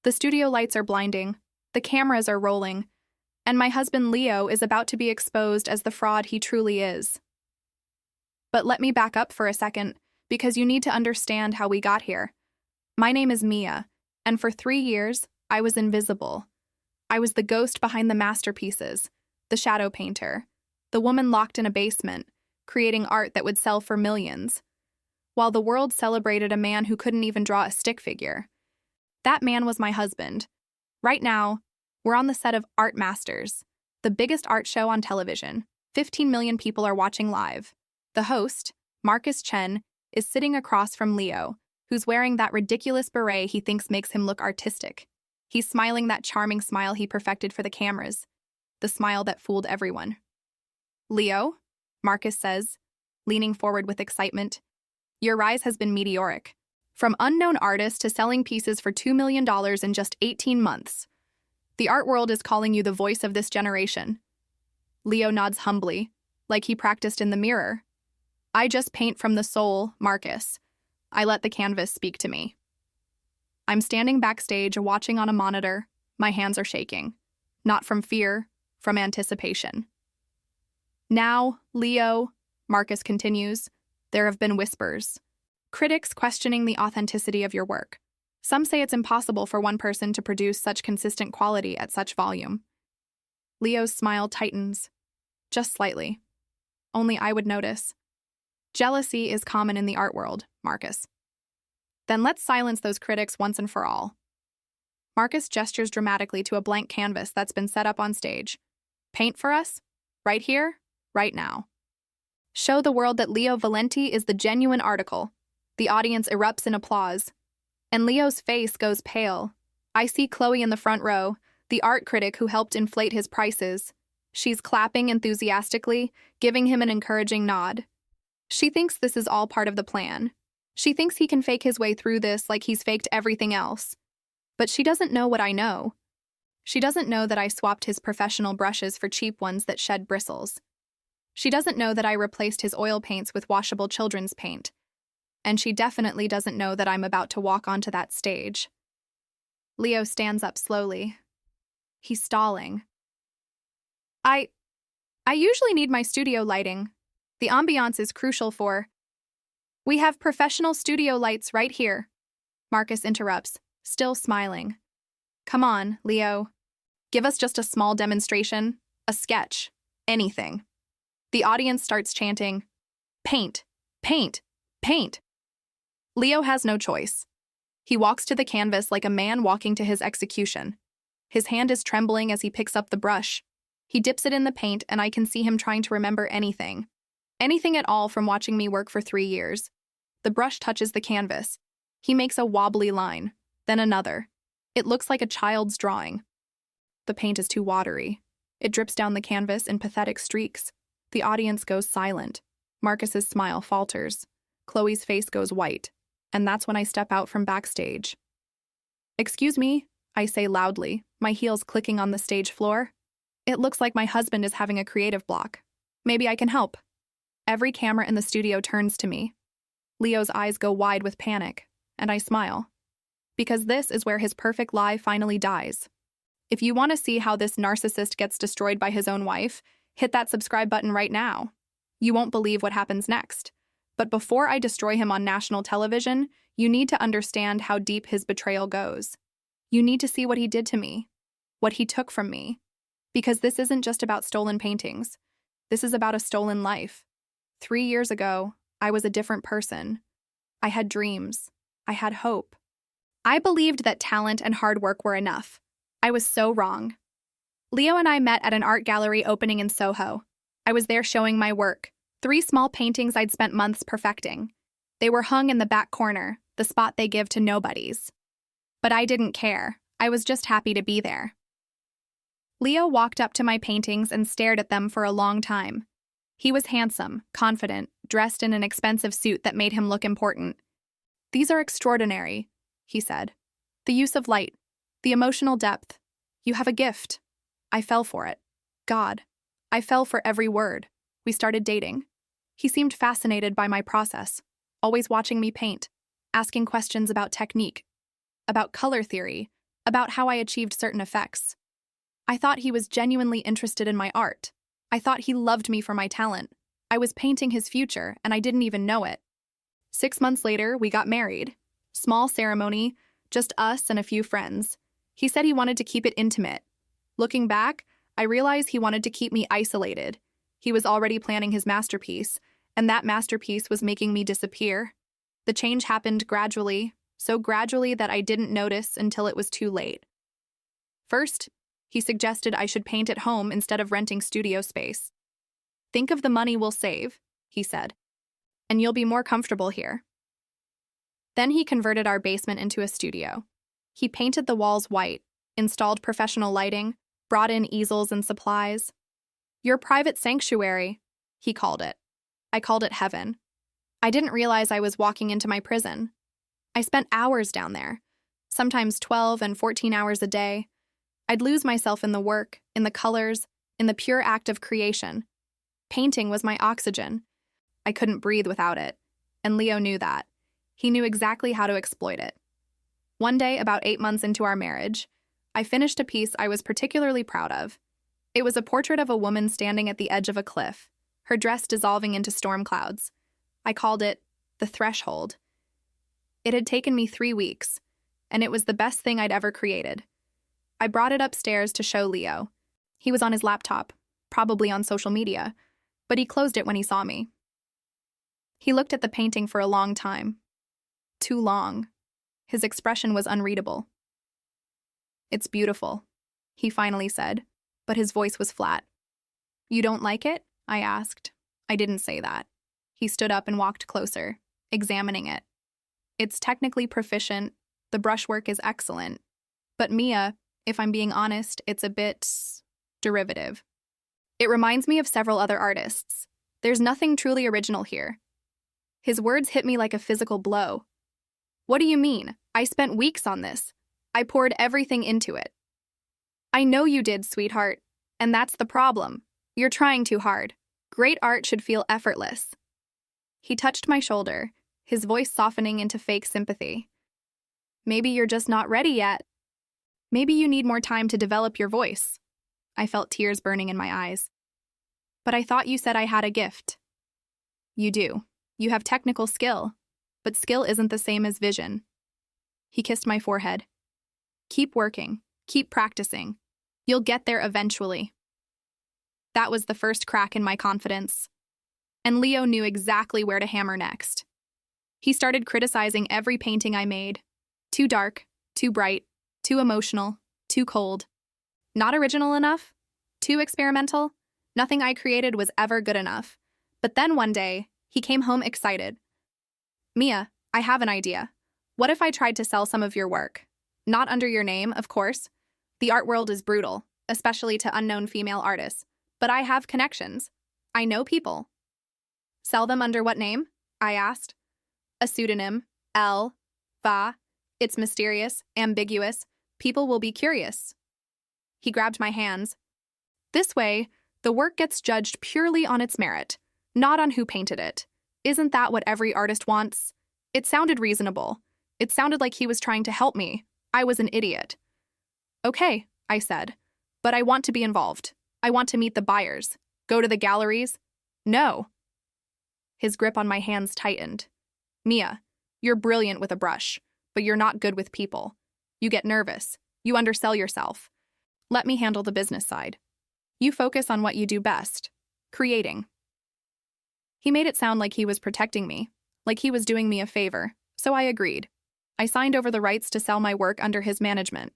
The studio lights are blinding, the cameras are rolling, and my husband Leo is about to be exposed as the fraud he truly is. But let me back up for a second, because you need to understand how we got here. My name is Mia, and for 3 years, I was invisible. I was the ghost behind the masterpieces, the shadow painter, the woman locked in a basement, creating art that would sell for millions, while the world celebrated a man who couldn't even draw a stick figure. That man was my husband. Right now, we're on the set of Art Masters, the biggest art show on television. 15 million people are watching live. The host, Marcus Chen, is sitting across from Leo, who's wearing that ridiculous beret he thinks makes him look artistic. He's smiling that charming smile he perfected for the cameras, the smile that fooled everyone. "Leo," Marcus says, leaning forward with excitement, "your rise has been meteoric. From unknown artist to selling pieces for $2 million in just 18 months. The art world is calling you the voice of this generation." Leo nods humbly, like he practiced in the mirror. "I just paint from the soul, Marcus. I let the canvas speak to me." I'm standing backstage watching on a monitor. My hands are shaking. Not from fear, from anticipation. "Now, Leo," Marcus continues, "there have been whispers. Critics questioning the authenticity of your work. Some say it's impossible for one person to produce such consistent quality at such volume." Leo's smile tightens. Just slightly. Only I would notice. "Jealousy is common in the art world, Marcus." "Then let's silence those critics once and for all." Marcus gestures dramatically to a blank canvas that's been set up on stage. "Paint for us? Right here? Right now. Show the world that Leo Valenti is the genuine article." The audience erupts in applause, and Leo's face goes pale. I see Chloe in the front row, the art critic who helped inflate his prices. She's clapping enthusiastically, giving him an encouraging nod. She thinks this is all part of the plan. She thinks he can fake his way through this like he's faked everything else. But she doesn't know what I know. She doesn't know that I swapped his professional brushes for cheap ones that shed bristles. She doesn't know that I replaced his oil paints with washable children's paint. And she definitely doesn't know that I'm about to walk onto that stage. Leo stands up slowly. He's stalling. I usually need my studio lighting. The ambiance is crucial for..." "We have professional studio lights right here," Marcus interrupts, still smiling. "Come on, Leo. Give us just a small demonstration, a sketch, anything." The audience starts chanting, "Paint, paint, paint." Leo has no choice. He walks to the canvas like a man walking to his execution. His hand is trembling as he picks up the brush. He dips it in the paint, and I can see him trying to remember anything. Anything at all from watching me work for 3 years. The brush touches the canvas. He makes a wobbly line, then another. It looks like a child's drawing. The paint is too watery. It drips down the canvas in pathetic streaks. The audience goes silent. Marcus's smile falters. Chloe's face goes white. And that's when I step out from backstage. "Excuse me," I say loudly, my heels clicking on the stage floor. "It looks like my husband is having a creative block. Maybe I can help." Every camera in the studio turns to me. Leo's eyes go wide with panic, and I smile. Because this is where his perfect lie finally dies. If you want to see how this narcissist gets destroyed by his own wife, hit that subscribe button right now. You won't believe what happens next. But before I destroy him on national television, you need to understand how deep his betrayal goes. You need to see what he did to me, what he took from me. Because this isn't just about stolen paintings. This is about a stolen life. 3 years ago, I was a different person. I had dreams. I had hope. I believed that talent and hard work were enough. I was so wrong. Leo and I met at an art gallery opening in Soho. I was there showing my work. 3 small paintings I'd spent months perfecting. They were hung in the back corner, the spot they give to nobodies. But I didn't care. I was just happy to be there. Leo walked up to my paintings and stared at them for a long time. He was handsome, confident, dressed in an expensive suit that made him look important. "These are extraordinary," he said. "The use of light, the emotional depth. You have a gift." I fell for it. God, I fell for every word. We started dating. He seemed fascinated by my process, always watching me paint, asking questions about technique, about color theory, about how I achieved certain effects. I thought he was genuinely interested in my art. I thought he loved me for my talent. I was painting his future, and I didn't even know it. 6 months later, we got married. Small ceremony, just us and a few friends. He said he wanted to keep it intimate. Looking back, I realized he wanted to keep me isolated. He was already planning his masterpiece, and that masterpiece was making me disappear. The change happened gradually, so gradually that I didn't notice until it was too late. First, he suggested I should paint at home instead of renting studio space. "Think of the money we'll save," he said, "and you'll be more comfortable here." Then he converted our basement into a studio. He painted the walls white, installed professional lighting, brought in easels and supplies. "Your private sanctuary," he called it. I called it heaven. I didn't realize I was walking into my prison. I spent hours down there, sometimes 12 and 14 hours a day. I'd lose myself in the work, in the colors, in the pure act of creation. Painting was my oxygen. I couldn't breathe without it, and Leo knew that. He knew exactly how to exploit it. One day, about 8 months into our marriage, I finished a piece I was particularly proud of. It was a portrait of a woman standing at the edge of a cliff, her dress dissolving into storm clouds. I called it The Threshold. It had taken me 3 weeks, and it was the best thing I'd ever created. I brought it upstairs to show Leo. He was on his laptop, probably on social media, but he closed it when he saw me. He looked at the painting for a long time. Too long. His expression was unreadable. "It's beautiful," he finally said, but his voice was flat. "You don't like it?" I asked. I didn't say that. He stood up and walked closer, examining it. "It's technically proficient, the brushwork is excellent, but Mia, if I'm being honest, it's a bit derivative. It reminds me of several other artists. There's nothing truly original here." His words hit me like a physical blow. "What do you mean? I spent weeks on this. I poured everything into it." "I know you did, sweetheart, and that's the problem. You're trying too hard. Great art should feel effortless." He touched my shoulder, his voice softening into fake sympathy. "Maybe you're just not ready yet. Maybe you need more time to develop your voice." I felt tears burning in my eyes. "But I thought you said I had a gift." "You do. You have technical skill, but skill isn't the same as vision." He kissed my forehead. "Keep working. Keep practicing. You'll get there eventually." That was the first crack in my confidence. And Leo knew exactly where to hammer next. He started criticizing every painting I made. Too dark, too bright, too emotional, too cold. Not original enough? Too experimental? Nothing I created was ever good enough. But then one day, he came home excited. "Mia, I have an idea. What if I tried to sell some of your work? Not under your name, of course. The art world is brutal, especially to unknown female artists. But I have connections. I know people." "Sell them under what name?" I asked. "A pseudonym. L. Va. It's mysterious, ambiguous. People will be curious." He grabbed my hands. "This way, the work gets judged purely on its merit, not on who painted it. Isn't that what every artist wants?" It sounded reasonable. It sounded like he was trying to help me. I was an idiot. "Okay," I said, "but I want to be involved. I want to meet the buyers. Go to the galleries." "No." His grip on my hands tightened. "Mia, you're brilliant with a brush, but you're not good with people. You get nervous. You undersell yourself. Let me handle the business side. You focus on what you do best, creating." He made it sound like he was protecting me, like he was doing me a favor, so I agreed. I signed over the rights to sell my work under his management.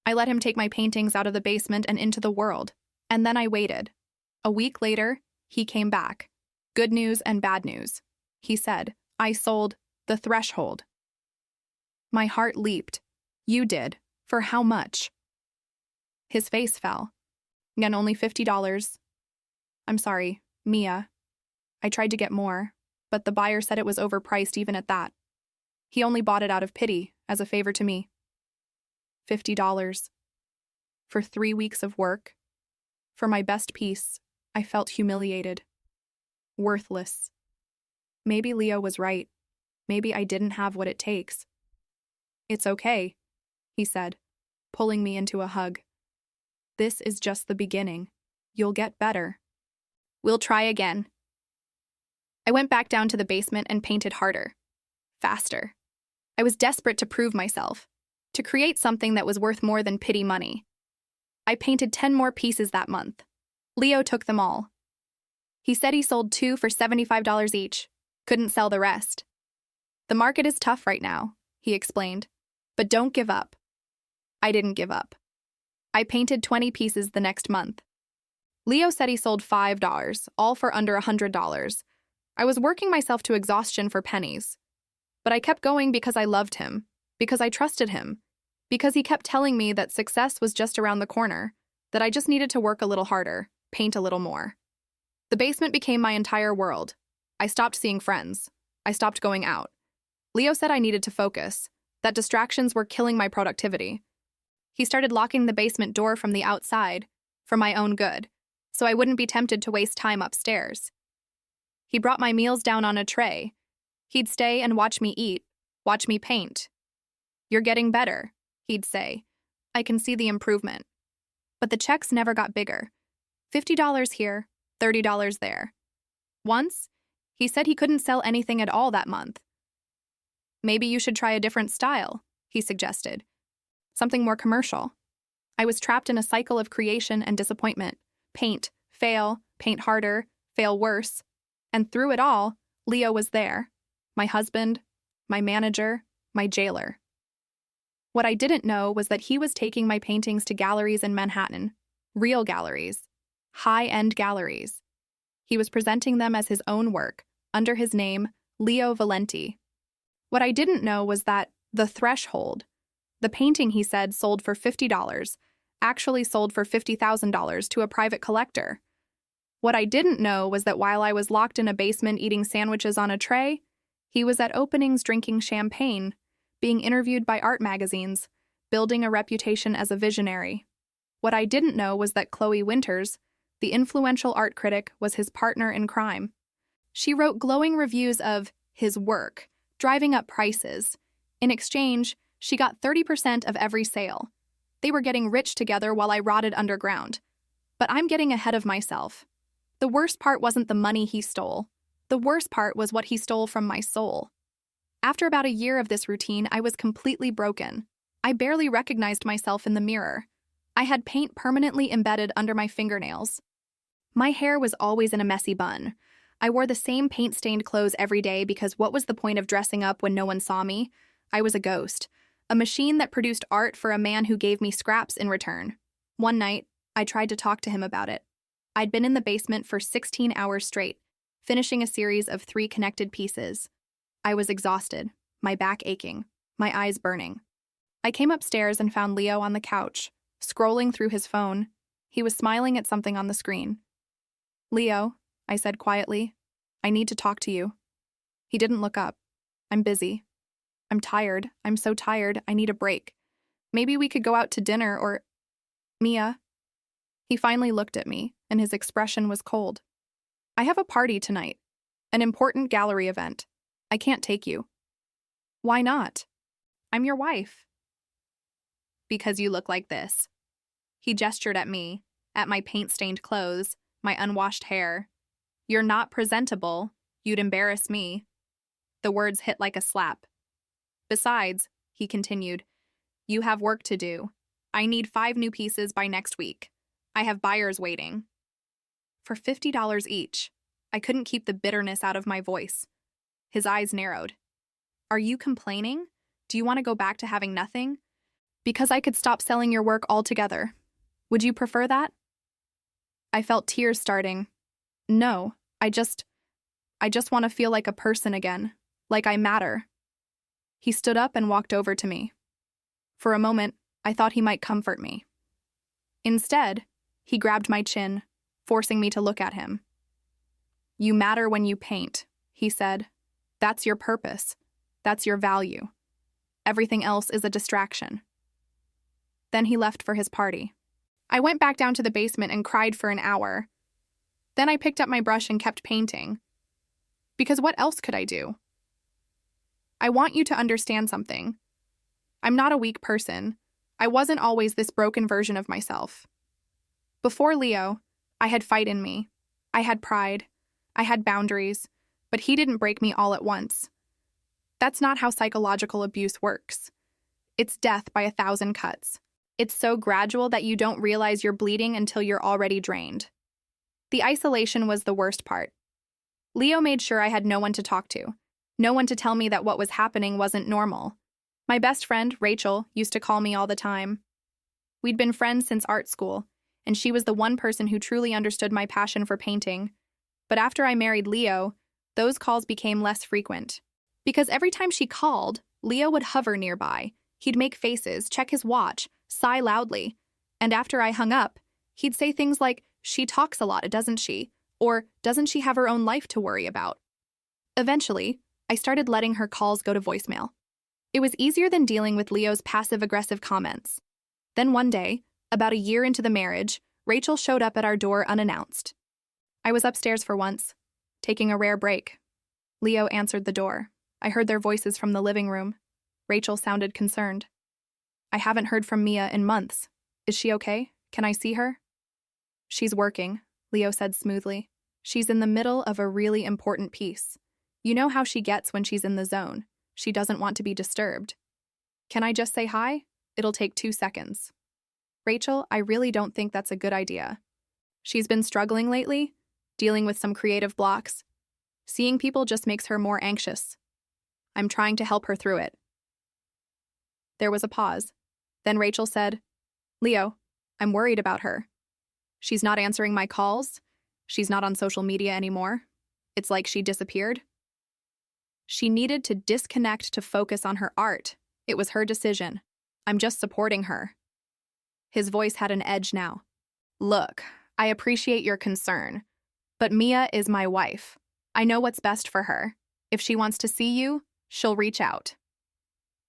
I let him take my paintings out of the basement and into the world, and then I waited. A week later, he came back. Good news and bad news. He said, "I sold The Threshold." My heart leaped. "You did? For how much?" His face fell. "Again, only $50. I'm sorry, Mia. I tried to get more, but the buyer said it was overpriced even at that. He only bought it out of pity, as a favor to me." $50. For 3 weeks of work? For my best piece, I felt humiliated. Worthless. Maybe Leo was right. Maybe I didn't have what it takes. "It's okay," he said. pulling me into a hug. This is just the beginning. You'll get better. We'll try again. I went back down to the basement and painted harder, faster. I was desperate to prove myself, to create something that was worth more than pity money. I painted 10 more pieces that month. Leo took them all. He said he sold 2 for $75 each, couldn't sell the rest. The market is tough right now, he explained, but don't give up. I didn't give up. I painted 20 pieces the next month. Leo said he sold $5, all for under $100. I was working myself to exhaustion for pennies. But I kept going because I loved him, because I trusted him, because he kept telling me that success was just around the corner, that I just needed to work a little harder, paint a little more. The basement became my entire world. I stopped seeing friends. I stopped going out. Leo said I needed to focus, that distractions were killing my productivity. He started locking the basement door from the outside, for my own good, so I wouldn't be tempted to waste time upstairs. He brought my meals down on a tray. He'd stay and watch me eat, watch me paint. You're getting better, he'd say. I can see the improvement. But the checks never got bigger. $50 here, $30 there. Once, he said he couldn't sell anything at all that month. Maybe you should try a different style, he suggested. Something more commercial. I was trapped in a cycle of creation and disappointment. Paint, fail, paint harder, fail worse. And through it all, Leo was there. My husband, my manager, my jailer. What I didn't know was that he was taking my paintings to galleries in Manhattan. Real galleries. High-end galleries. He was presenting them as his own work, under his name, Leo Valenti. What I didn't know was that the threshold, the painting he said sold for $50, actually sold for $50,000 to a private collector. What I didn't know was that while I was locked in a basement eating sandwiches on a tray, he was at openings drinking champagne, being interviewed by art magazines, building a reputation as a visionary. What I didn't know was that Chloe Winters, the influential art critic, was his partner in crime. She wrote glowing reviews of his work, driving up prices. In exchange, she got 30% of every sale. They were getting rich together while I rotted underground. But I'm getting ahead of myself. The worst part wasn't the money he stole. The worst part was what he stole from my soul. After about a year of this routine, I was completely broken. I barely recognized myself in the mirror. I had paint permanently embedded under my fingernails. My hair was always in a messy bun. I wore the same paint-stained clothes every day because what was the point of dressing up when no one saw me? I was a ghost, a machine that produced art for a man who gave me scraps in return. One night, I tried to talk to him about it. I'd been in the basement for 16 hours straight, finishing a series of 3 connected pieces. I was exhausted, my back aching, my eyes burning. I came upstairs and found Leo on the couch, scrolling through his phone. He was smiling at something on the screen. "Leo," I said quietly, "I need to talk to you." He didn't look up. "I'm busy. I'm tired. I'm so tired. I need a break. Maybe we could go out to dinner or—" "Mia." He finally looked at me, and his expression was cold. "I have a party tonight. An important gallery event. I can't take you." "Why not? I'm your wife." "Because you look like this." He gestured at me, at my paint-stained clothes, my unwashed hair. "You're not presentable. You'd embarrass me." The words hit like a slap. "Besides," he continued, "you have work to do. I need 5 new pieces by next week. I have buyers waiting." For $50 each. I couldn't keep the bitterness out of my voice. His eyes narrowed. "Are you complaining? Do you want to go back to having nothing? Because I could stop selling your work altogether. Would you prefer that?" I felt tears starting. "No, I just want to feel like a person again, like I matter." He stood up and walked over to me. For a moment, I thought he might comfort me. Instead, he grabbed my chin, forcing me to look at him. "You matter when you paint," he said. "That's your purpose. That's your value. Everything else is a distraction." Then he left for his party. I went back down to the basement and cried for an hour. Then I picked up my brush and kept painting. Because what else could I do? I want you to understand something. I'm not a weak person. I wasn't always this broken version of myself. Before Leo, I had fight in me. I had pride. I had boundaries, but he didn't break me all at once. That's not how psychological abuse works. It's death by 1,000 cuts. It's so gradual that you don't realize you're bleeding until you're already drained. The isolation was the worst part. Leo made sure I had no one to talk to, no one to tell me that what was happening wasn't normal. My best friend, Rachel, used to call me all the time. We'd been friends since art school, and she was the one person who truly understood my passion for painting. But after I married Leo, those calls became less frequent. Because every time she called, Leo would hover nearby. He'd make faces, check his watch, sigh loudly. And after I hung up, he'd say things like, "She talks a lot, doesn't she?" Or, "Doesn't she have her own life to worry about?" Eventually, I started letting her calls go to voicemail. It was easier than dealing with Leo's passive-aggressive comments. Then one day, about a year into the marriage, Rachel showed up at our door unannounced. I was upstairs for once, taking a rare break. Leo answered the door. I heard their voices from the living room. Rachel sounded concerned. "I haven't heard from Mia in months. Is she okay? Can I see her?" "She's working," Leo said smoothly. "She's in the middle of a really important piece. You know how she gets when she's in the zone. She doesn't want to be disturbed." "Can I just say hi? It'll take 2 seconds." "Rachel, I really don't think that's a good idea. She's been struggling lately, dealing with some creative blocks. Seeing people just makes her more anxious. I'm trying to help her through it." There was a pause. Then Rachel said, "Leo, I'm worried about her. She's not answering my calls. She's not on social media anymore. It's like she disappeared." She needed to disconnect to focus on her art. It was her decision. I'm just supporting her. His voice had an edge now. "Look, I appreciate your concern, but Mia is my wife. I know what's best for her. If she wants to see you, she'll reach out."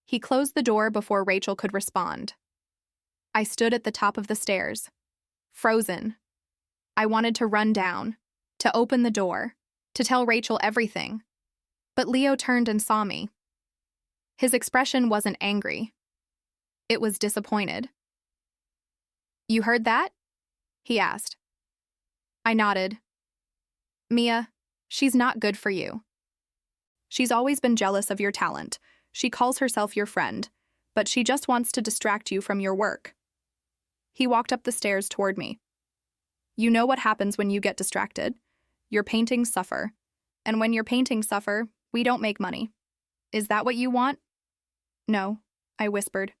He closed the door before Rachel could respond. I stood at the top of the stairs, frozen. I wanted to run down, to open the door, to tell Rachel everything. But Leo turned and saw me. His expression wasn't angry. It was disappointed. "You heard that?" he asked. I nodded. "Mia, she's not good for you. She's always been jealous of your talent. She calls herself your friend, but she just wants to distract you from your work." He walked up the stairs toward me. "You know what happens when you get distracted. Your paintings suffer. And when your paintings suffer, we don't make money. Is that what you want?" "No," I whispered.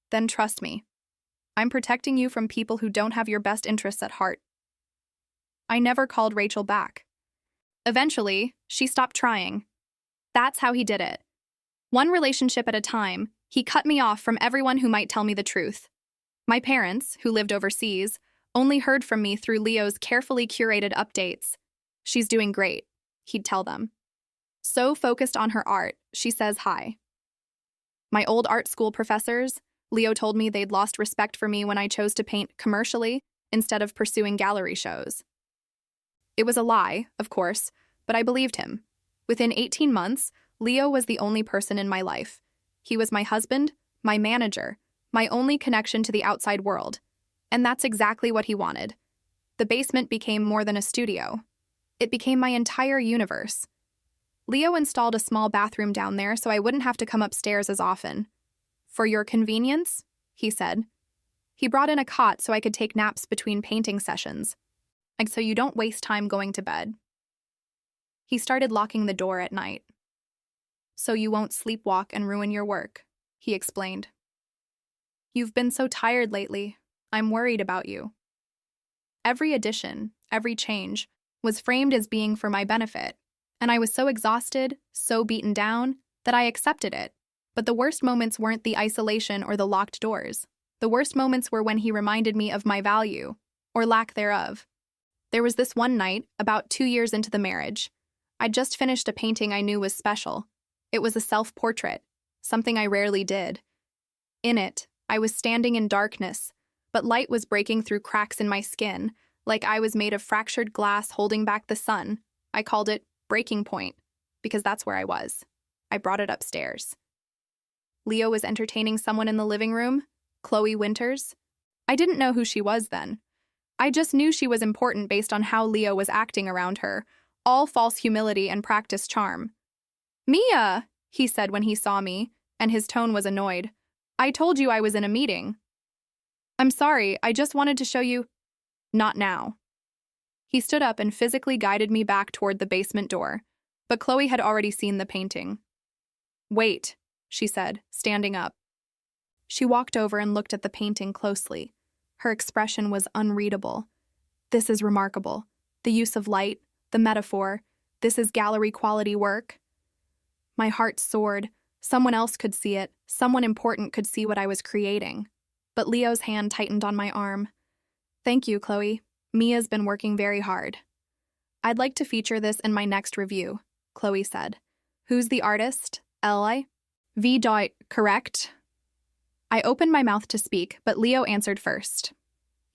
"Then trust me. I'm protecting you from people who don't have your best interests at heart." I never called Rachel back. Eventually, she stopped trying. That's how he did it. One relationship at a time, he cut me off from everyone who might tell me the truth. My parents, who lived overseas, only heard from me through Leo's carefully curated updates. "She's doing great," he'd tell them. "So focused on her art, she says hi." My old art school professors, Leo told me they'd lost respect for me when I chose to paint commercially instead of pursuing gallery shows. It was a lie, of course, but I believed him. Within 18 months, Leo was the only person in my life. He was my husband, my manager, my only connection to the outside world. And that's exactly what he wanted. The basement became more than a studio. It became my entire universe. Leo installed a small bathroom down there so I wouldn't have to come upstairs as often. "For your convenience," he said. He brought in a cot so I could take naps between painting sessions. Like, so you don't waste time going to bed. He started locking the door at night. "So you won't sleepwalk and ruin your work," he explained. "You've been so tired lately. I'm worried about you." Every addition, every change, was framed as being for my benefit, and I was so exhausted, so beaten down, that I accepted it. But the worst moments weren't the isolation or the locked doors. The worst moments were when he reminded me of my value, or lack thereof. There was this one night, about 2 years into the marriage. I'd just finished a painting I knew was special. It was a self-portrait, something I rarely did. In it, I was standing in darkness, but light was breaking through cracks in my skin, like I was made of fractured glass holding back the sun. I called it breaking point, because that's where I was. I brought it upstairs. Leo was entertaining someone in the living room, Chloe Winters? I didn't know who she was then. I just knew she was important based on how Leo was acting around her, all false humility and practiced charm. Mia, he said when he saw me, and his tone was annoyed. I told you I was in a meeting. I'm sorry, I just wanted to show you. Not now. He stood up and physically guided me back toward the basement door, but Chloe had already seen the painting. Wait, she said, standing up. She walked over and looked at the painting closely. Her expression was unreadable. This is remarkable. The use of light, the metaphor, this is gallery-quality work. My heart soared. Someone else could see it. Someone important could see what I was creating. But Leo's hand tightened on my arm. Thank you, Chloe. Mia's been working very hard. I'd like to feature this in my next review, Chloe said. Who's the artist? L.I.? V. Correct? I opened my mouth to speak, but Leo answered first.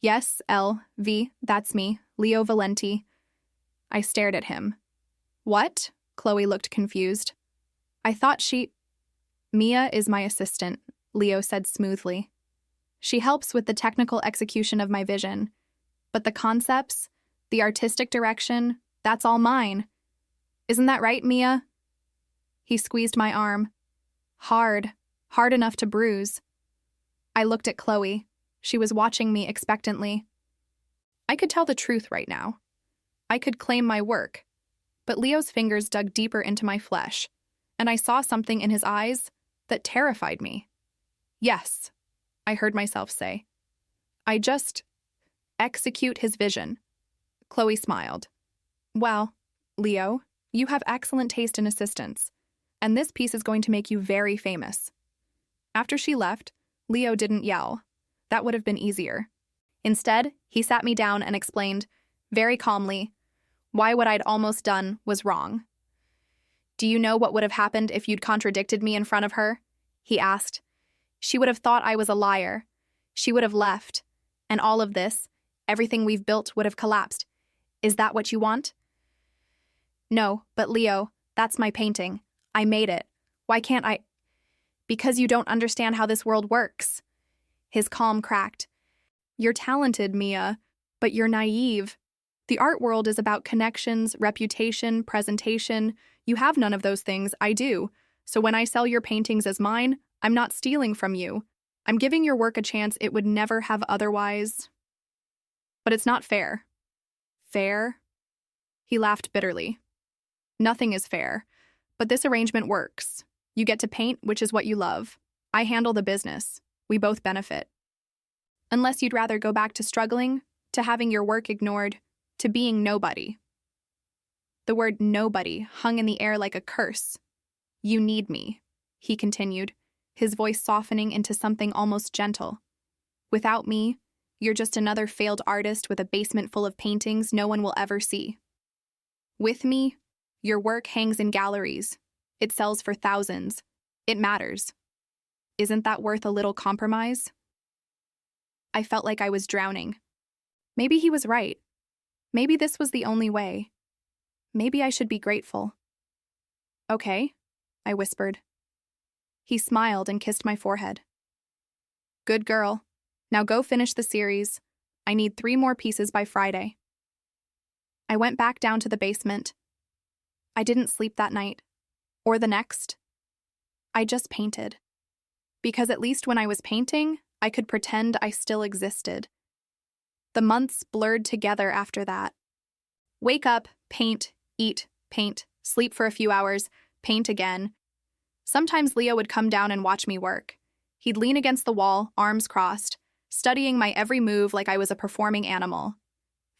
Yes, L.V., that's me, Leo Valenti. I stared at him. What? Chloe looked confused. I thought Mia is my assistant, Leo said smoothly. She helps with the technical execution of my vision. But the concepts, the artistic direction, that's all mine. Isn't that right, Mia? He squeezed my arm. Hard enough to bruise. I looked at Chloe. She was watching me expectantly. I could tell the truth right now. I could claim my work. But Leo's fingers dug deeper into my flesh, and I saw something in his eyes that terrified me. Yes, I heard myself say. I just execute his vision. Chloe smiled. Well, Leo, you have excellent taste in assistants, and this piece is going to make you very famous. After she left, Leo didn't yell. That would have been easier. Instead, he sat me down and explained, very calmly, why what I'd almost done was wrong. Do you know what would have happened if you'd contradicted me in front of her? He asked. She would have thought I was a liar. She would have left. And all of this, everything we've built, would have collapsed. Is that what you want? No, but Leo, that's my painting. I made it. Why can't I? Because you don't understand how this world works. His calm cracked. You're talented, Mia, but you're naive. The art world is about connections, reputation, presentation. You have none of those things, I do. So when I sell your paintings as mine, I'm not stealing from you. I'm giving your work a chance it would never have otherwise. But it's not fair. Fair? He laughed bitterly. Nothing is fair, but this arrangement works. You get to paint, which is what you love. I handle the business. We both benefit. Unless you'd rather go back to struggling, to having your work ignored, to being nobody. The word nobody hung in the air like a curse. You need me, he continued, his voice softening into something almost gentle. Without me, you're just another failed artist with a basement full of paintings no one will ever see. With me, your work hangs in galleries. It sells for thousands. It matters. Isn't that worth a little compromise? I felt like I was drowning. Maybe he was right. Maybe this was the only way. Maybe I should be grateful. Okay, I whispered. He smiled and kissed my forehead. Good girl. Now go finish the series. I need 3 more pieces by Friday. I went back down to the basement. I didn't sleep that night. Or the next. I just painted. Because at least when I was painting, I could pretend I still existed. The months blurred together after that. Wake up, paint, eat, paint, sleep for a few hours, paint again. Sometimes Leo would come down and watch me work. He'd lean against the wall, arms crossed, studying my every move like I was a performing animal.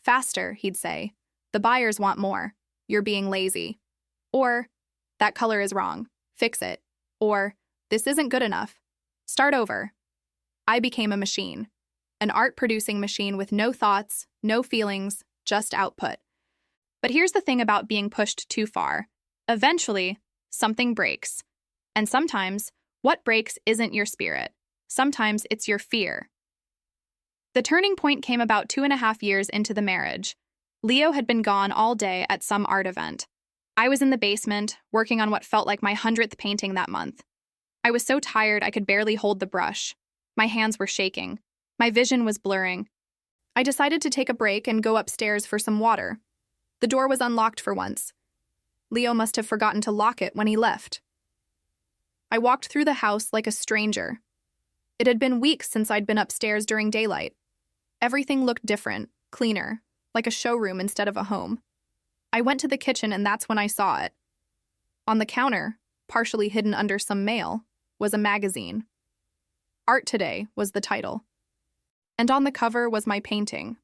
Faster, he'd say. The buyers want more. You're being lazy. Or, that color is wrong. Fix it. Or, this isn't good enough. Start over. I became a machine. An art-producing machine with no thoughts, no feelings, just output. But here's the thing about being pushed too far. Eventually, something breaks. And sometimes, what breaks isn't your spirit. Sometimes it's your fear. The turning point came about 2.5 years into the marriage. Leo had been gone all day at some art event. I was in the basement, working on what felt like my 100th painting that month. I was so tired I could barely hold the brush. My hands were shaking. My vision was blurring. I decided to take a break and go upstairs for some water. The door was unlocked for once. Leo must have forgotten to lock it when he left. I walked through the house like a stranger. It had been weeks since I'd been upstairs during daylight. Everything looked different, cleaner, like a showroom instead of a home. I went to the kitchen and that's when I saw it. On the counter, partially hidden under some mail, was a magazine. Art Today was the title. And on the cover was my painting.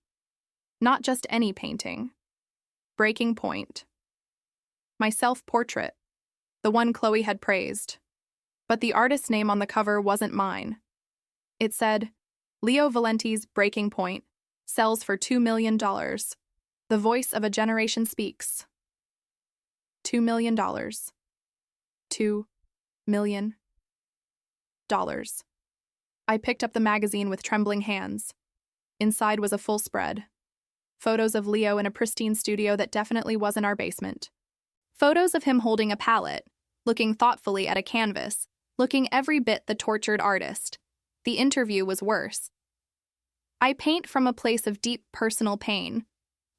Not just any painting. Breaking Point. My self-portrait, the one Chloe had praised. But the artist's name on the cover wasn't mine. It said, Leo Valenti's Breaking Point sells for $2 million. The voice of a generation speaks. $2 million. $2 million. I picked up the magazine with trembling hands. Inside was a full spread. Photos of Leo in a pristine studio that definitely wasn't our basement. Photos of him holding a palette, looking thoughtfully at a canvas, looking every bit the tortured artist. The interview was worse. I paint from a place of deep personal pain,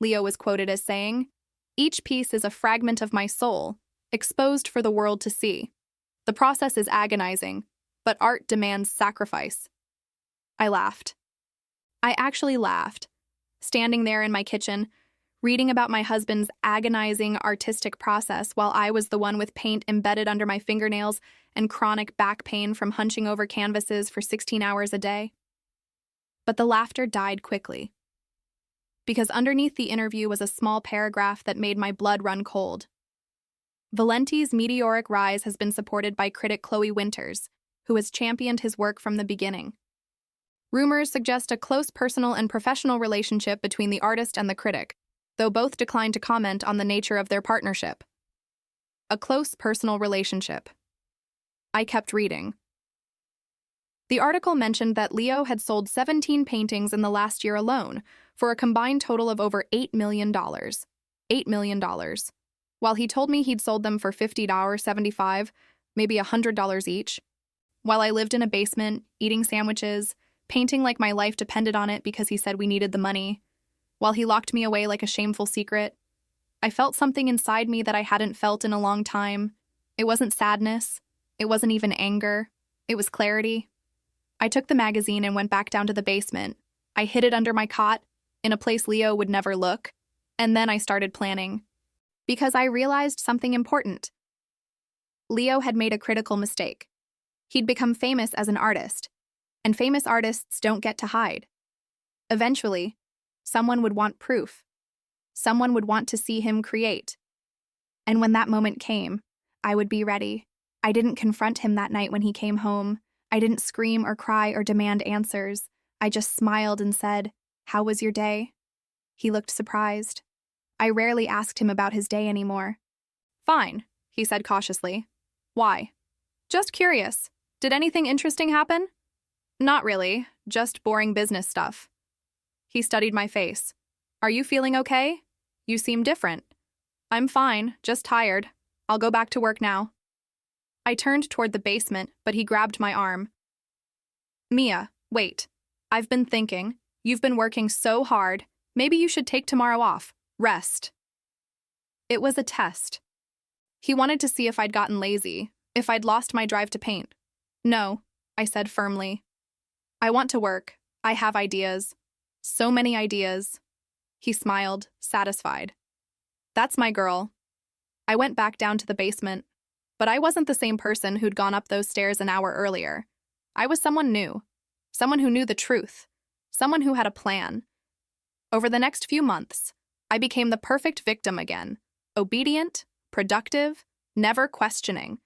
Leo was quoted as saying. Each piece is a fragment of my soul, exposed for the world to see. The process is agonizing, but art demands sacrifice. I laughed. I actually laughed, standing there in my kitchen, reading about my husband's agonizing artistic process while I was the one with paint embedded under my fingernails and chronic back pain from hunching over canvases for 16 hours a day. But the laughter died quickly. Because underneath the interview was a small paragraph that made my blood run cold. Valenti's meteoric rise has been supported by critic Chloe Winters, who has championed his work from the beginning. Rumors suggest a close personal and professional relationship between the artist and the critic, though both declined to comment on the nature of their partnership. A close personal relationship. I kept reading. The article mentioned that Leo had sold 17 paintings in the last year alone, for a combined total of over $8 million. $8 million. While he told me he'd sold them for $50, $75, maybe $100 each. While I lived in a basement, eating sandwiches, painting like my life depended on it because he said we needed the money. While he locked me away like a shameful secret. I felt something inside me that I hadn't felt in a long time. It wasn't sadness. It wasn't even anger. It was clarity. I took the magazine and went back down to the basement. I hid it under my cot, in a place Leo would never look, and then I started planning. Because I realized something important. Leo had made a critical mistake. He'd become famous as an artist, and famous artists don't get to hide. Eventually, someone would want proof. Someone would want to see him create. And when that moment came, I would be ready. I didn't confront him that night when he came home. I didn't scream or cry or demand answers. I just smiled and said, "How was your day?" He looked surprised. I rarely asked him about his day anymore. "Fine," he said cautiously. "Why?" "Just curious. Did anything interesting happen?" "Not really, just boring business stuff." He studied my face. "Are you feeling okay? You seem different." "I'm fine, just tired. I'll go back to work now." I turned toward the basement, but he grabbed my arm. "Mia, wait. I've been thinking. You've been working so hard. Maybe you should take tomorrow off. Rest." It was a test. He wanted to see if I'd gotten lazy, if I'd lost my drive to paint. "No," I said firmly. "I want to work. I have ideas. So many ideas." He smiled, satisfied. "That's my girl." I went back down to the basement, but I wasn't the same person who'd gone up those stairs an hour earlier. I was someone new, someone who knew the truth, someone who had a plan. Over the next few months, I became the perfect victim again, obedient, productive, never questioning,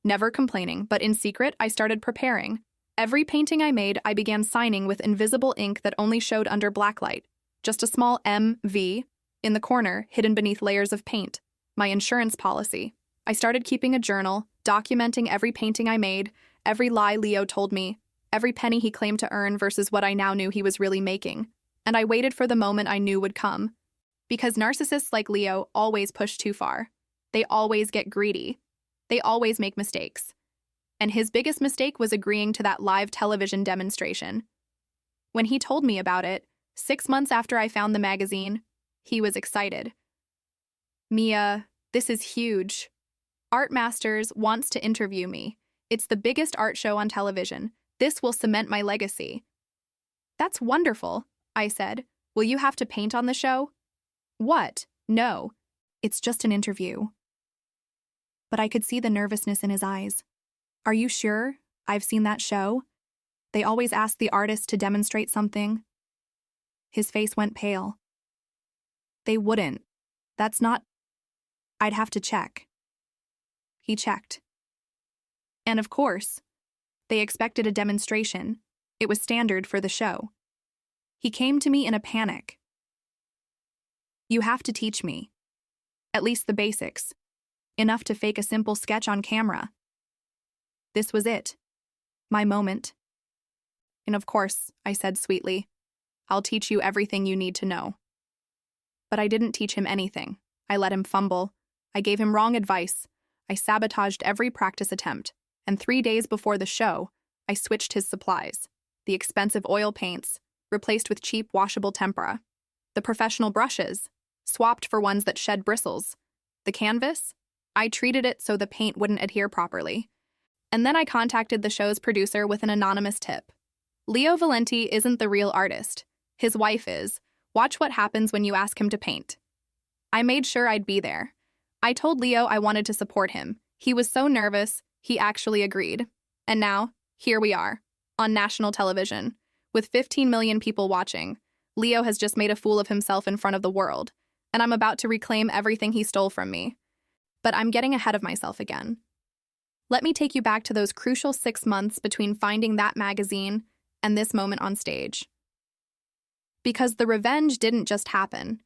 never complaining, but in secret, I started preparing. Every painting I made, I began signing with invisible ink that only showed under blacklight, just a small MV in the corner, hidden beneath layers of paint, my insurance policy. I started keeping a journal, documenting every painting I made, every lie Leo told me, every penny he claimed to earn versus what I now knew he was really making. And I waited for the moment I knew would come. Because narcissists like Leo always push too far. They always get greedy. They always make mistakes. And his biggest mistake was agreeing to that live television demonstration. When he told me about it, 6 months after I found the magazine, he was excited. "Mia, this is huge. Art Masters wants to interview me. It's the biggest art show on television. This will cement my legacy." "That's wonderful," I said. "Will you have to paint on the show?" "What? No. It's just an interview." But I could see the nervousness in his eyes. "Are you sure? I've seen that show. They always ask the artist to demonstrate something." His face went pale. "They wouldn't. That's not... I'd have to check." He checked. And of course, they expected a demonstration. It was standard for the show. He came to me in a panic. "You have to teach me. At least the basics. Enough to fake a simple sketch on camera." This was it. My moment. "And of course," I said sweetly, "I'll teach you everything you need to know." But I didn't teach him anything. I let him fumble. I gave him wrong advice. I sabotaged every practice attempt. And 3 days before the show, I switched his supplies. The expensive oil paints, replaced with cheap washable tempera. The professional brushes, swapped for ones that shed bristles. The canvas, I treated it so the paint wouldn't adhere properly. And then I contacted the show's producer with an anonymous tip. "Leo Valenti isn't the real artist. His wife is. Watch what happens when you ask him to paint." I made sure I'd be there. I told Leo I wanted to support him. He was so nervous, he actually agreed. And now, here we are, on national television. With 15 million people watching, Leo has just made a fool of himself in front of the world, and I'm about to reclaim everything he stole from me. But I'm getting ahead of myself again. Let me take you back to those crucial 6 months between finding that magazine and this moment on stage. Because the revenge didn't just happen.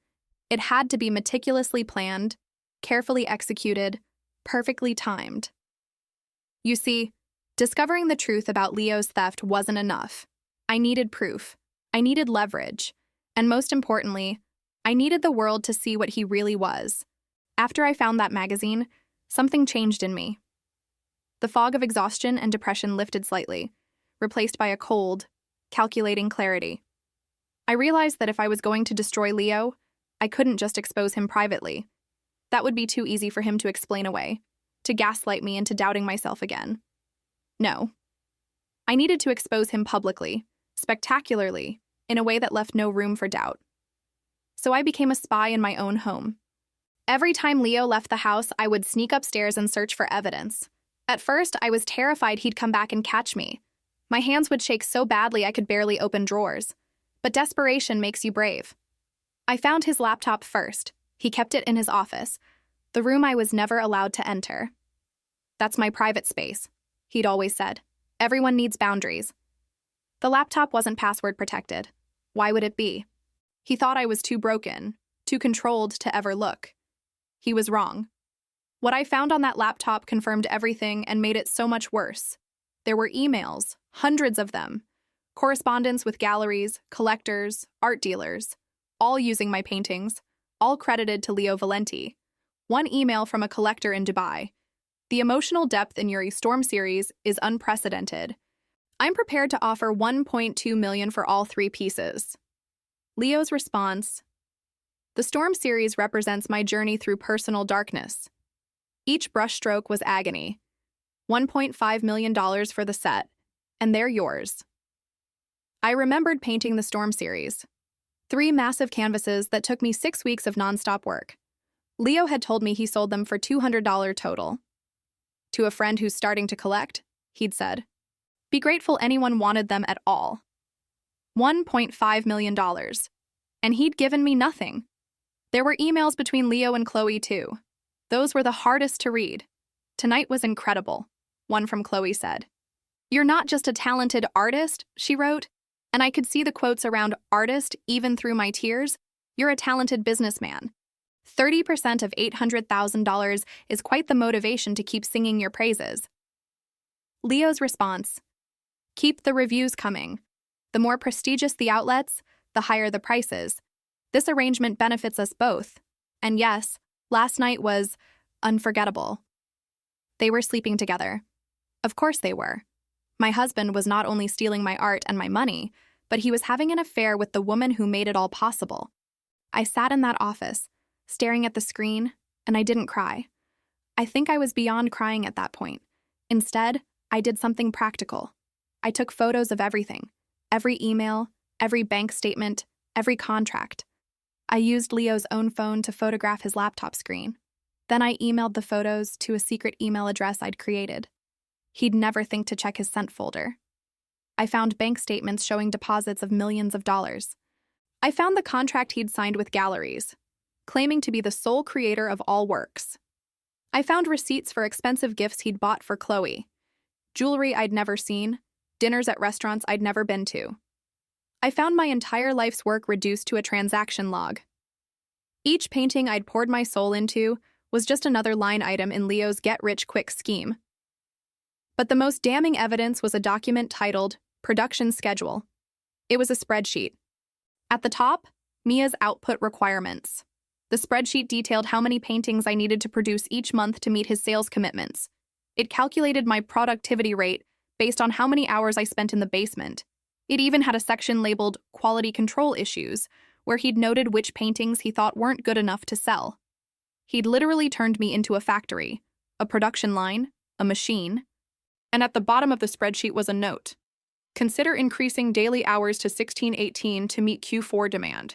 It had to be meticulously planned, carefully executed, perfectly timed. You see, discovering the truth about Leo's theft wasn't enough. I needed proof. I needed leverage. And most importantly, I needed the world to see what he really was. After I found that magazine, something changed in me. The fog of exhaustion and depression lifted slightly, replaced by a cold, calculating clarity. I realized that if I was going to destroy Leo, I couldn't just expose him privately. That would be too easy for him to explain away, to gaslight me into doubting myself again. No. I needed to expose him publicly, spectacularly, in a way that left no room for doubt. So I became a spy in my own home. Every time Leo left the house, I would sneak upstairs and search for evidence. At first, I was terrified he'd come back and catch me. My hands would shake so badly I could barely open drawers. But desperation makes you brave. I found his laptop first. He kept it in his office, the room I was never allowed to enter. "That's my private space," he'd always said. "Everyone needs boundaries." The laptop wasn't password protected. Why would it be? He thought I was too broken, too controlled to ever look. He was wrong. What I found on that laptop confirmed everything and made it so much worse. There were emails, hundreds of them, correspondence with galleries, collectors, art dealers, all using my paintings, all credited to Leo Valenti. One email from a collector in Dubai. "The emotional depth in your Storm series is unprecedented. I'm prepared to offer $1.2 million for all 3 pieces." Leo's response: "The Storm series represents my journey through personal darkness. Each brushstroke was agony. $1.5 million for the set, and they're yours." I remembered painting the Storm series. 3 massive canvases that took me 6 weeks of nonstop work. Leo had told me he sold them for $200 total. To a friend who's starting to collect, he'd said, "Be grateful anyone wanted them at all." $1.5 million. And he'd given me nothing. There were emails between Leo and Chloe, too. Those were the hardest to read. "Tonight was incredible," one from Chloe said. "You're not just a talented artist," she wrote, and I could see the quotes around artist even through my tears. "You're a talented businessman. 30% of $800,000 is quite the motivation to keep singing your praises." Leo's response: "Keep the reviews coming. The more prestigious the outlets, the higher the prices. This arrangement benefits us both. And yes, last night was unforgettable." They were sleeping together. Of course they were. My husband was not only stealing my art and my money, but he was having an affair with the woman who made it all possible. I sat in that office, staring at the screen, and I didn't cry. I think I was beyond crying at that point. Instead, I did something practical. I took photos of everything, every email, every bank statement, every contract. I used Leo's own phone to photograph his laptop screen. Then I emailed the photos to a secret email address I'd created. He'd never think to check his sent folder. I found bank statements showing deposits of millions of dollars. I found the contract he'd signed with galleries, claiming to be the sole creator of all works. I found receipts for expensive gifts he'd bought for Chloe, jewelry I'd never seen, dinners at restaurants I'd never been to. I found my entire life's work reduced to a transaction log. Each painting I'd poured my soul into was just another line item in Leo's get-rich-quick scheme. But the most damning evidence was a document titled Production Schedule. It was a spreadsheet. At the top, Mia's output requirements. The spreadsheet detailed how many paintings I needed to produce each month to meet his sales commitments. It calculated my productivity rate based on how many hours I spent in the basement. It even had a section labeled Quality Control Issues, where he'd noted which paintings he thought weren't good enough to sell. He'd literally turned me into a factory, a production line, a machine. And at the bottom of the spreadsheet was a note. Consider increasing daily hours to 16-18 to meet Q4 demand.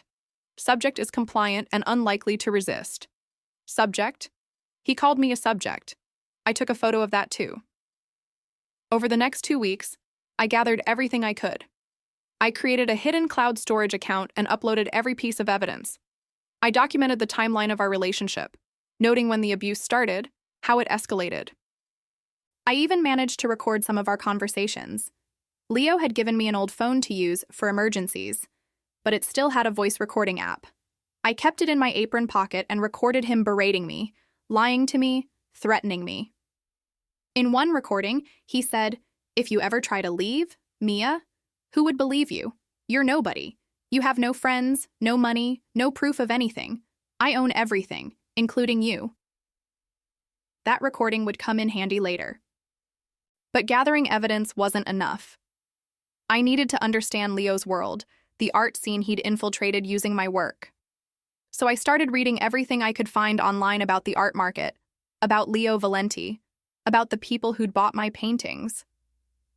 Subject is compliant and unlikely to resist. Subject? He called me a subject. I took a photo of that too. Over the next 2 weeks, I gathered everything I could. I created a hidden cloud storage account and uploaded every piece of evidence. I documented the timeline of our relationship, noting when the abuse started, how it escalated. I even managed to record some of our conversations. Leo had given me an old phone to use for emergencies, but it still had a voice recording app. I kept it in my apron pocket and recorded him berating me, lying to me, threatening me. In one recording, he said, "If you ever try to leave, Mia, who would believe you? You're nobody. You have no friends, no money, no proof of anything. I own everything, including you." That recording would come in handy later. But gathering evidence wasn't enough. I needed to understand Leo's world, the art scene he'd infiltrated using my work. So I started reading everything I could find online about the art market, about Leo Valenti, about the people who'd bought my paintings.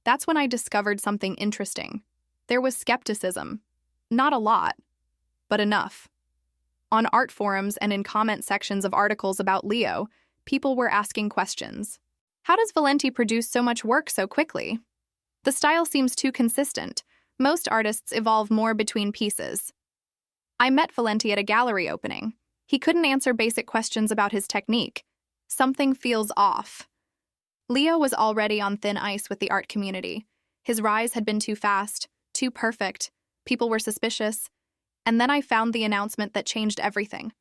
That's when I discovered something interesting. There was skepticism. Not a lot, but enough. On art forums and in comment sections of articles about Leo, people were asking questions. How does Valenti produce so much work so quickly? The style seems too consistent. Most artists evolve more between pieces. I met Valenti at a gallery opening. He couldn't answer basic questions about his technique. Something feels off. Leo was already on thin ice with the art community. His rise had been too fast, too perfect. People were suspicious. And then I found the announcement that changed everything.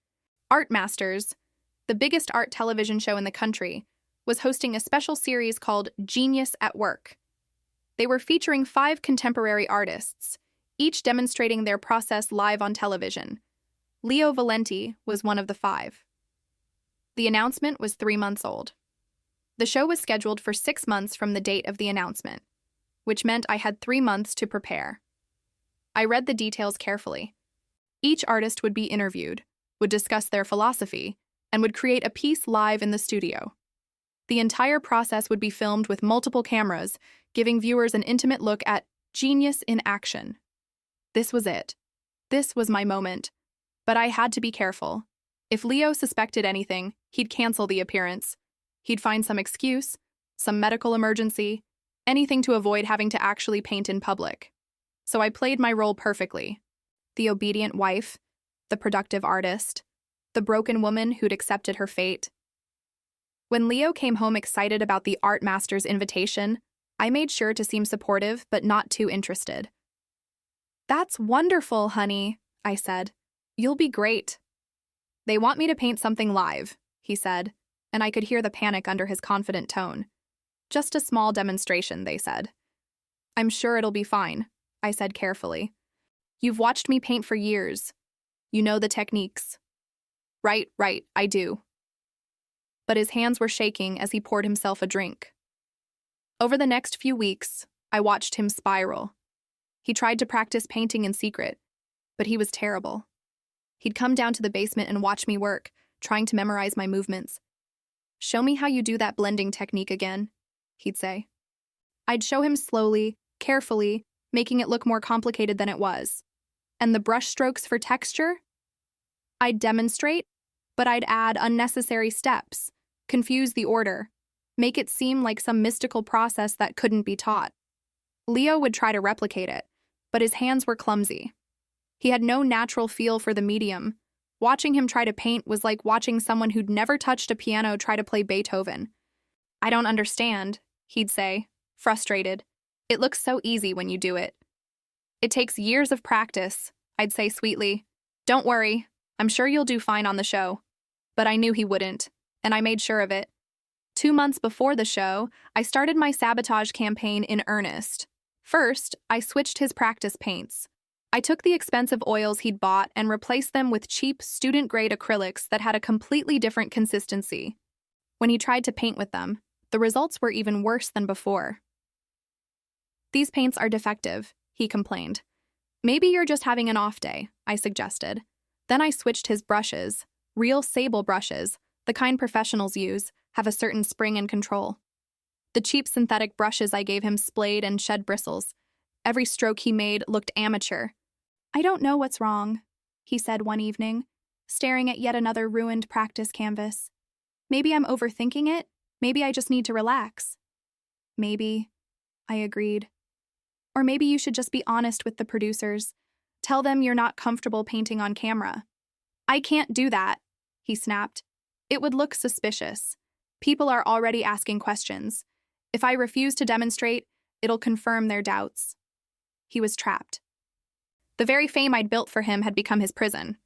Art Masters, the biggest art television show in the country, was hosting a special series called Genius at Work. They were featuring 5 contemporary artists, each demonstrating their process live on television. Leo Valenti was one of the 5. The announcement was 3 months old. The show was scheduled for 6 months from the date of the announcement, which meant I had 3 months to prepare. I read the details carefully. Each artist would be interviewed, would discuss their philosophy, and would create a piece live in the studio. The entire process would be filmed with multiple cameras, giving viewers an intimate look at genius in action. This was it. This was my moment. But I had to be careful. If Leo suspected anything, he'd cancel the appearance. He'd find some excuse, some medical emergency, anything to avoid having to actually paint in public. So I played my role perfectly. The obedient wife, the productive artist, the broken woman who'd accepted her fate. When Leo came home excited about the Art Master's invitation, I made sure to seem supportive but not too interested. "That's wonderful, honey," I said. "You'll be great." "They want me to paint something live," he said, and I could hear the panic under his confident tone. "Just a small demonstration," they said. "I'm sure it'll be fine," I said carefully. "You've watched me paint for years. You know the techniques." Right, I do." But his hands were shaking as he poured himself a drink. Over the next few weeks, I watched him spiral. He tried to practice painting in secret, but he was terrible. He'd come down to the basement and watch me work, trying to memorize my movements. "Show me how you do that blending technique again," he'd say. I'd show him slowly, carefully, making it look more complicated than it was. And the brush strokes for texture? I'd demonstrate, but I'd add unnecessary steps, confuse the order, make it seem like some mystical process that couldn't be taught. Leo would try to replicate it, but his hands were clumsy. He had no natural feel for the medium. Watching him try to paint was like watching someone who'd never touched a piano try to play Beethoven. "I don't understand," he'd say, frustrated. "It looks so easy when you do it." "It takes years of practice," I'd say sweetly. "Don't worry, I'm sure you'll do fine on the show." But I knew he wouldn't, and I made sure of it. 2 months before the show, I started my sabotage campaign in earnest. First, I switched his practice paints. I took the expensive oils he'd bought and replaced them with cheap, student-grade acrylics that had a completely different consistency. When he tried to paint with them, the results were even worse than before. "These paints are defective," he complained. "Maybe you're just having an off day," I suggested. Then I switched his brushes. Real sable brushes, the kind professionals use, have a certain spring and control. The cheap synthetic brushes I gave him splayed and shed bristles. Every stroke he made looked amateur. "I don't know what's wrong," he said one evening, staring at yet another ruined practice canvas. "Maybe I'm overthinking it. Maybe I just need to relax." "Maybe," I agreed. "Or maybe you should just be honest with the producers. Tell them you're not comfortable painting on camera." "I can't do that," he snapped. "It would look suspicious. People are already asking questions. If I refuse to demonstrate, it'll confirm their doubts." He was trapped. The very fame I'd built for him had become his prison.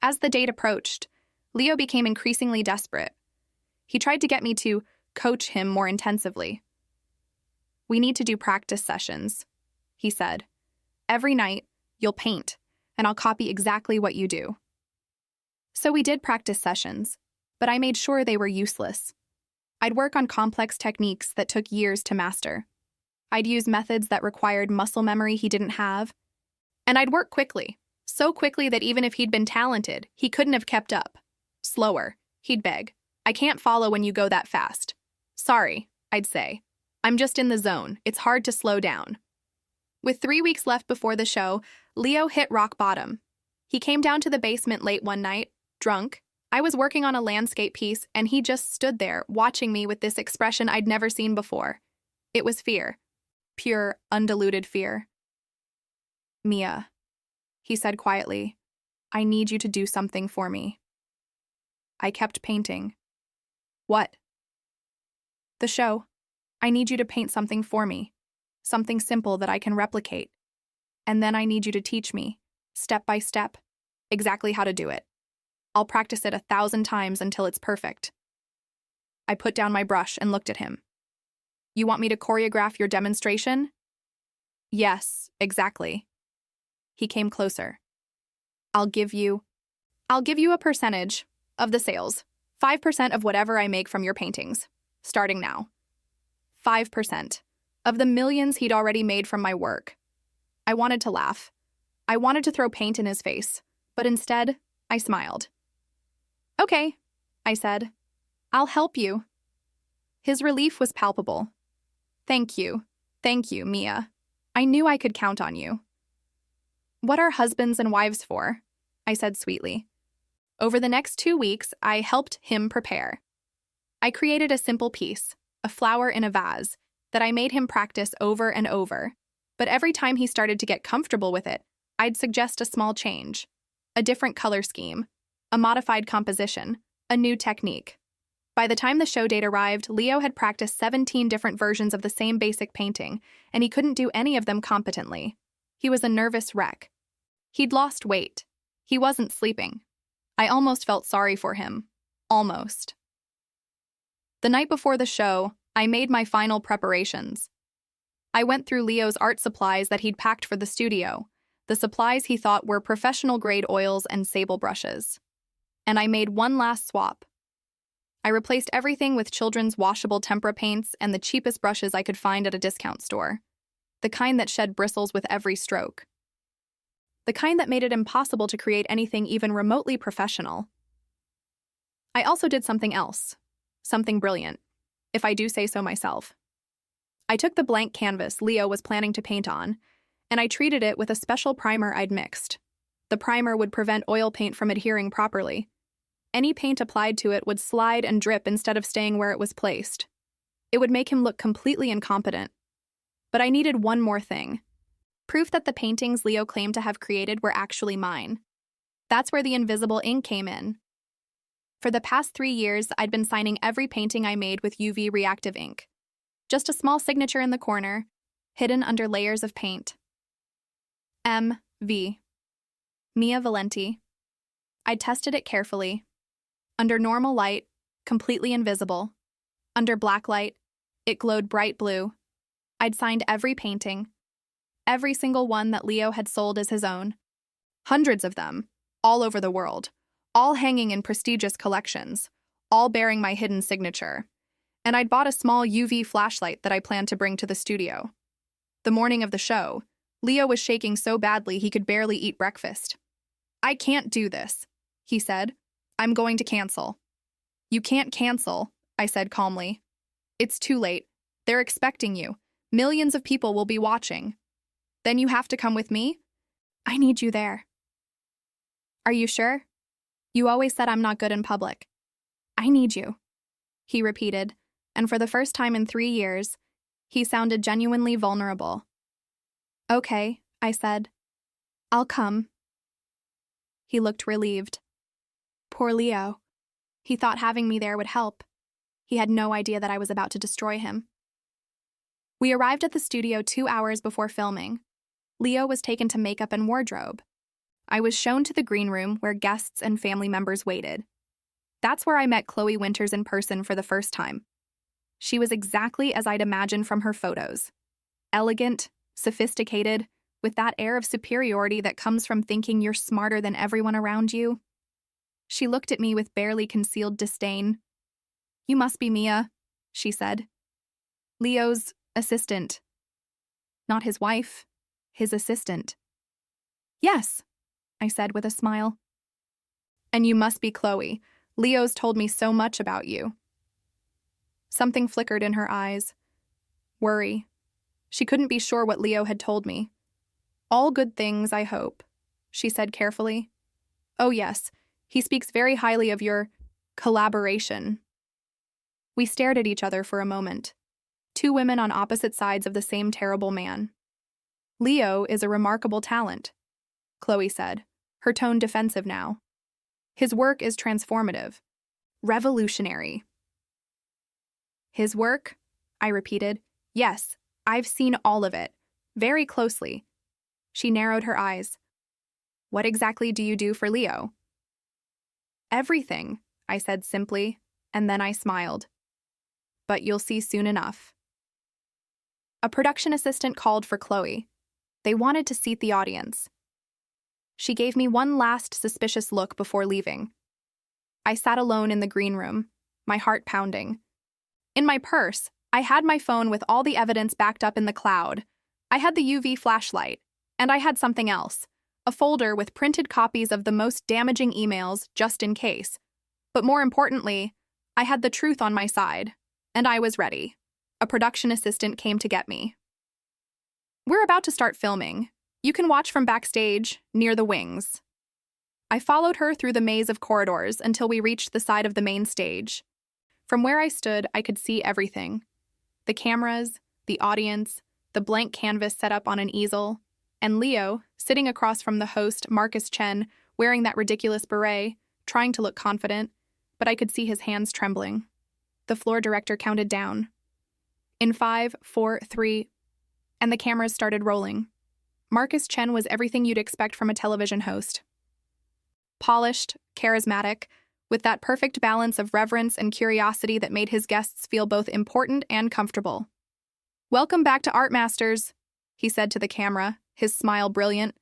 As the date approached, Leo became increasingly desperate. He tried to get me to coach him more intensively. "We need to do practice sessions," he said. "Every night, you'll paint, and I'll copy exactly what you do." So we did practice sessions, but I made sure they were useless. I'd work on complex techniques that took years to master. I'd use methods that required muscle memory he didn't have. And I'd work quickly, so quickly that even if he'd been talented, he couldn't have kept up. "Slower," he'd beg. "I can't follow when you go that fast." "Sorry," I'd say. "I'm just in the zone. It's hard to slow down." With 3 weeks left before the show, Leo hit rock bottom. He came down to the basement late one night, drunk. I was working on a landscape piece, and he just stood there, watching me with this expression I'd never seen before. It was fear. Pure, undiluted fear. "Mia," he said quietly, "I need you to do something for me." I kept painting. "What?" "The show. I need you to paint something for me. Something simple that I can replicate. And then I need you to teach me, step by step, exactly how to do it. I'll practice it 1,000 times until it's perfect." I put down my brush and looked at him. "You want me to choreograph your demonstration?" "Yes, exactly." He came closer. I'll give you a percentage of the sales, 5% of whatever I make from your paintings, starting now." 5% of the millions he'd already made from my work. I wanted to laugh. I wanted to throw paint in his face, but instead, I smiled. "Okay," I said. "I'll help you." His relief was palpable. Thank you, Mia. I knew I could count on you." "What are husbands and wives for?" I said sweetly. Over the next 2 weeks, I helped him prepare. I created a simple piece, a flower in a vase, that I made him practice over and over. But every time he started to get comfortable with it, I'd suggest a small change. A different color scheme, a modified composition, a new technique. By the time the show date arrived, Leo had practiced 17 different versions of the same basic painting, and he couldn't do any of them competently. He was a nervous wreck. He'd lost weight. He wasn't sleeping. I almost felt sorry for him. Almost. The night before the show, I made my final preparations. I went through Leo's art supplies that he'd packed for the studio, the supplies he thought were professional-grade oils and sable brushes. And I made one last swap. I replaced everything with children's washable tempera paints and the cheapest brushes I could find at a discount store. The kind that shed bristles with every stroke. The kind that made it impossible to create anything even remotely professional. I also did something else. Something brilliant, if I do say so myself. I took the blank canvas Leo was planning to paint on, and I treated it with a special primer I'd mixed. The primer would prevent oil paint from adhering properly. Any paint applied to it would slide and drip instead of staying where it was placed. It would make him look completely incompetent. But I needed one more thing. Proof that the paintings Leo claimed to have created were actually mine. That's where the invisible ink came in. For the past 3 years, I'd been signing every painting I made with UV reactive ink. Just a small signature in the corner, hidden under layers of paint. M.V. Mia Valenti. I'd tested it carefully. Under normal light, completely invisible. Under black light, it glowed bright blue. I'd signed every painting. Every single one that Leo had sold as his own. Hundreds of them, all over the world. All hanging in prestigious collections, all bearing my hidden signature. And I'd bought a small UV flashlight that I planned to bring to the studio. The morning of the show, Leo was shaking so badly he could barely eat breakfast. "I can't do this," he said. "I'm going to cancel." "You can't cancel," I said calmly. "It's too late. They're expecting you. Millions of people will be watching. Then you have to come with me? I need you there." "Are you sure? You always said I'm not good in public." "I need you," he repeated, and for the first time in 3 years, he sounded genuinely vulnerable. "Okay," I said. "I'll come." He looked relieved. Poor Leo. He thought having me there would help. He had no idea that I was about to destroy him. We arrived at the studio 2 hours before filming. Leo was taken to makeup and wardrobe. I was shown to the green room where guests and family members waited. That's where I met Chloe Winters in person for the first time. She was exactly as I'd imagined from her photos. Elegant, sophisticated, with that air of superiority that comes from thinking you're smarter than everyone around you. She looked at me with barely concealed disdain. "You must be Mia," she said. "Leo's assistant." Not his wife, his assistant. "Yes," I said with a smile. "And you must be Chloe. Leo's told me so much about you." Something flickered in her eyes. Worry. She couldn't be sure what Leo had told me. "All good things, I hope," she said carefully. "Oh yes, he speaks very highly of your collaboration." We stared at each other for a moment. 2 women on opposite sides of the same terrible man. "Leo is a remarkable talent," Chloe said, her tone defensive now. "His work is transformative. Revolutionary." "His work?" I repeated. "Yes, I've seen all of it. Very closely." She narrowed her eyes. "What exactly do you do for Leo?" "Everything," I said simply, and then I smiled. "But you'll see soon enough." A production assistant called for Chloe. They wanted to seat the audience. She gave me one last suspicious look before leaving. I sat alone in the green room, my heart pounding. In my purse, I had my phone with all the evidence backed up in the cloud. I had the UV flashlight, and I had something else, a folder with printed copies of the most damaging emails just in case. But more importantly, I had the truth on my side, and I was ready. A production assistant came to get me. "We're about to start filming. You can watch from backstage, near the wings." I followed her through the maze of corridors until we reached the side of the main stage. From where I stood, I could see everything. The cameras, the audience, the blank canvas set up on an easel, and Leo, sitting across from the host, Marcus Chen, wearing that ridiculous beret, trying to look confident, but I could see his hands trembling. The floor director counted down. In 5, 4, 3, and the cameras started rolling. Marcus Chen was everything you'd expect from a television host. Polished, charismatic, with that perfect balance of reverence and curiosity that made his guests feel both important and comfortable. "Welcome back to Art Masters," he said to the camera, his smile brilliant.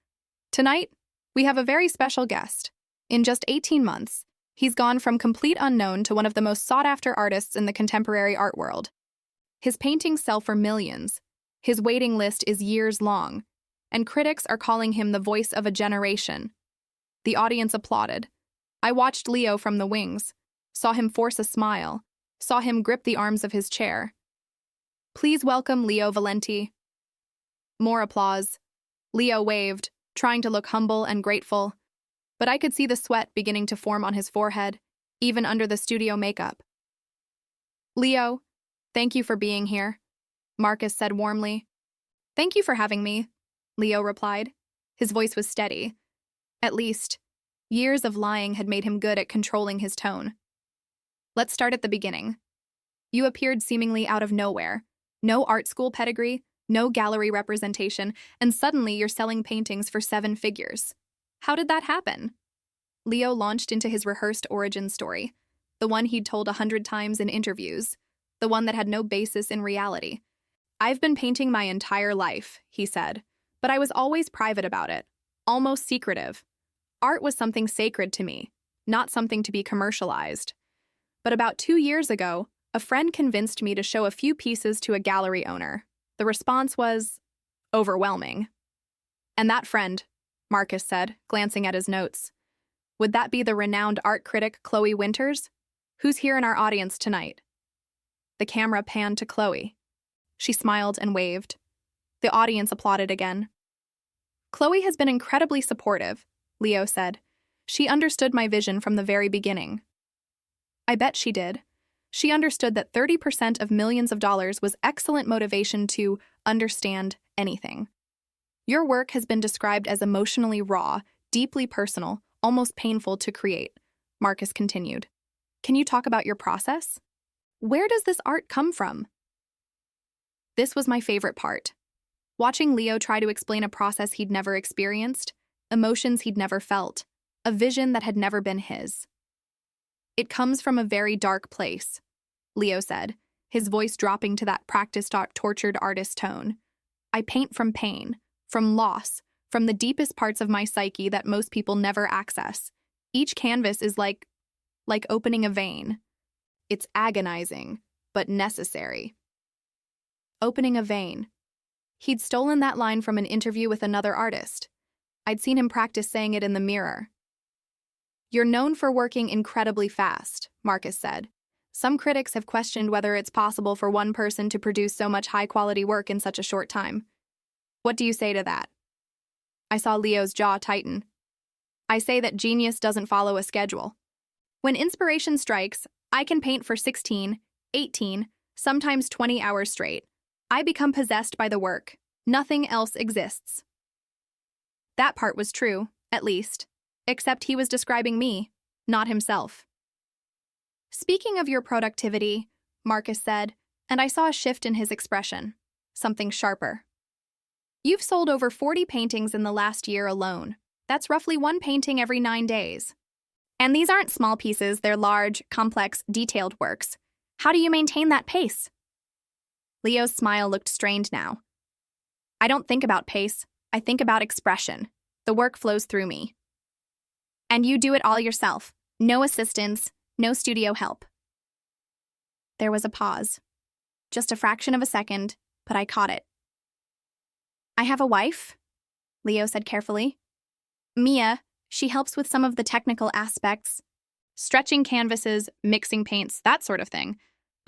"Tonight, we have a very special guest. In just 18 months, He's gone from complete unknown to one of the most sought-after artists in the contemporary art world. His paintings sell for millions. His waiting list is years long, and critics are calling him the voice of a generation. The audience applauded. I watched Leo from the wings, saw him force a smile, saw him grip the arms of his chair. Please welcome Leo Valenti. More applause. Leo waved, trying to look humble and grateful, but I could see the sweat beginning to form on his forehead, even under the studio makeup. Leo, thank you for being here, Marcus said warmly. Thank you for having me, Leo replied. His voice was steady. At least, years of lying had made him good at controlling his tone. Let's start at the beginning. You appeared seemingly out of nowhere. No art school pedigree, no gallery representation, and suddenly you're selling paintings for 7 figures. How did that happen? Leo launched into his rehearsed origin story, the one he'd told 100 times in interviews, the one that had no basis in reality. I've been painting my entire life, he said, but I was always private about it, almost secretive. Art was something sacred to me, not something to be commercialized. But about 2 years ago, a friend convinced me to show a few pieces to a gallery owner. The response was overwhelming. And that friend, Marcus said, glancing at his notes. Would that be the renowned art critic Chloe Winters? Who's here in our audience tonight? The camera panned to Chloe. She smiled and waved. The audience applauded again. Chloe has been incredibly supportive, Leo said. She understood my vision from the very beginning. I bet she did. She understood that 30% of millions of dollars was excellent motivation to understand anything. Your work has been described as emotionally raw, deeply personal, almost painful to create, Marcus continued. Can you talk about your process? Where does this art come from? This was my favorite part. Watching Leo try to explain a process he'd never experienced, emotions he'd never felt, a vision that had never been his. It comes from a very dark place, Leo said, his voice dropping to that practiced, tortured artist tone. I paint from pain, from loss, from the deepest parts of my psyche that most people never access. Each canvas is like opening a vein. It's agonizing, but necessary. Opening a vein. He'd stolen that line from an interview with another artist. I'd seen him practice saying it in the mirror. You're known for working incredibly fast, Marcus said. Some critics have questioned whether it's possible for one person to produce so much high-quality work in such a short time. What do you say to that? I saw Leo's jaw tighten. I say that genius doesn't follow a schedule. When inspiration strikes, I can paint for 16, 18, sometimes 20 hours straight. I become possessed by the work. Nothing else exists. That part was true, at least, except he was describing me, not himself. Speaking of your productivity, Marcus said, and I saw a shift in his expression, something sharper. You've sold over 40 paintings in the last year alone. That's roughly 1 painting every 9 days. And these aren't small pieces, they're large, complex, detailed works. How do you maintain that pace? Leo's smile looked strained now. I don't think about pace, I think about expression. The work flows through me. And you do it all yourself. No assistance, no studio help. There was a pause. Just a fraction of a second, but I caught it. I have a wife, Leo said carefully. Mia, she helps with some of the technical aspects. Stretching canvases, mixing paints, that sort of thing.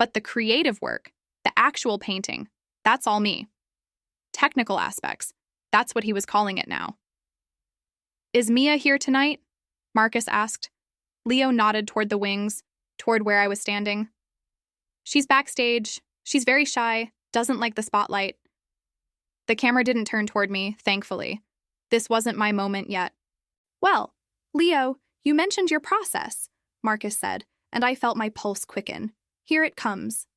But the creative work, the actual painting, that's all me. Technical aspects, that's what he was calling it now. Is Mia here tonight? Marcus asked. Leo nodded toward the wings, toward where I was standing. She's backstage. She's very shy, doesn't like the spotlight. The camera didn't turn toward me, thankfully. This wasn't my moment yet. Well, Leo, you mentioned your process, Marcus said, and I felt my pulse quicken. Here it comes.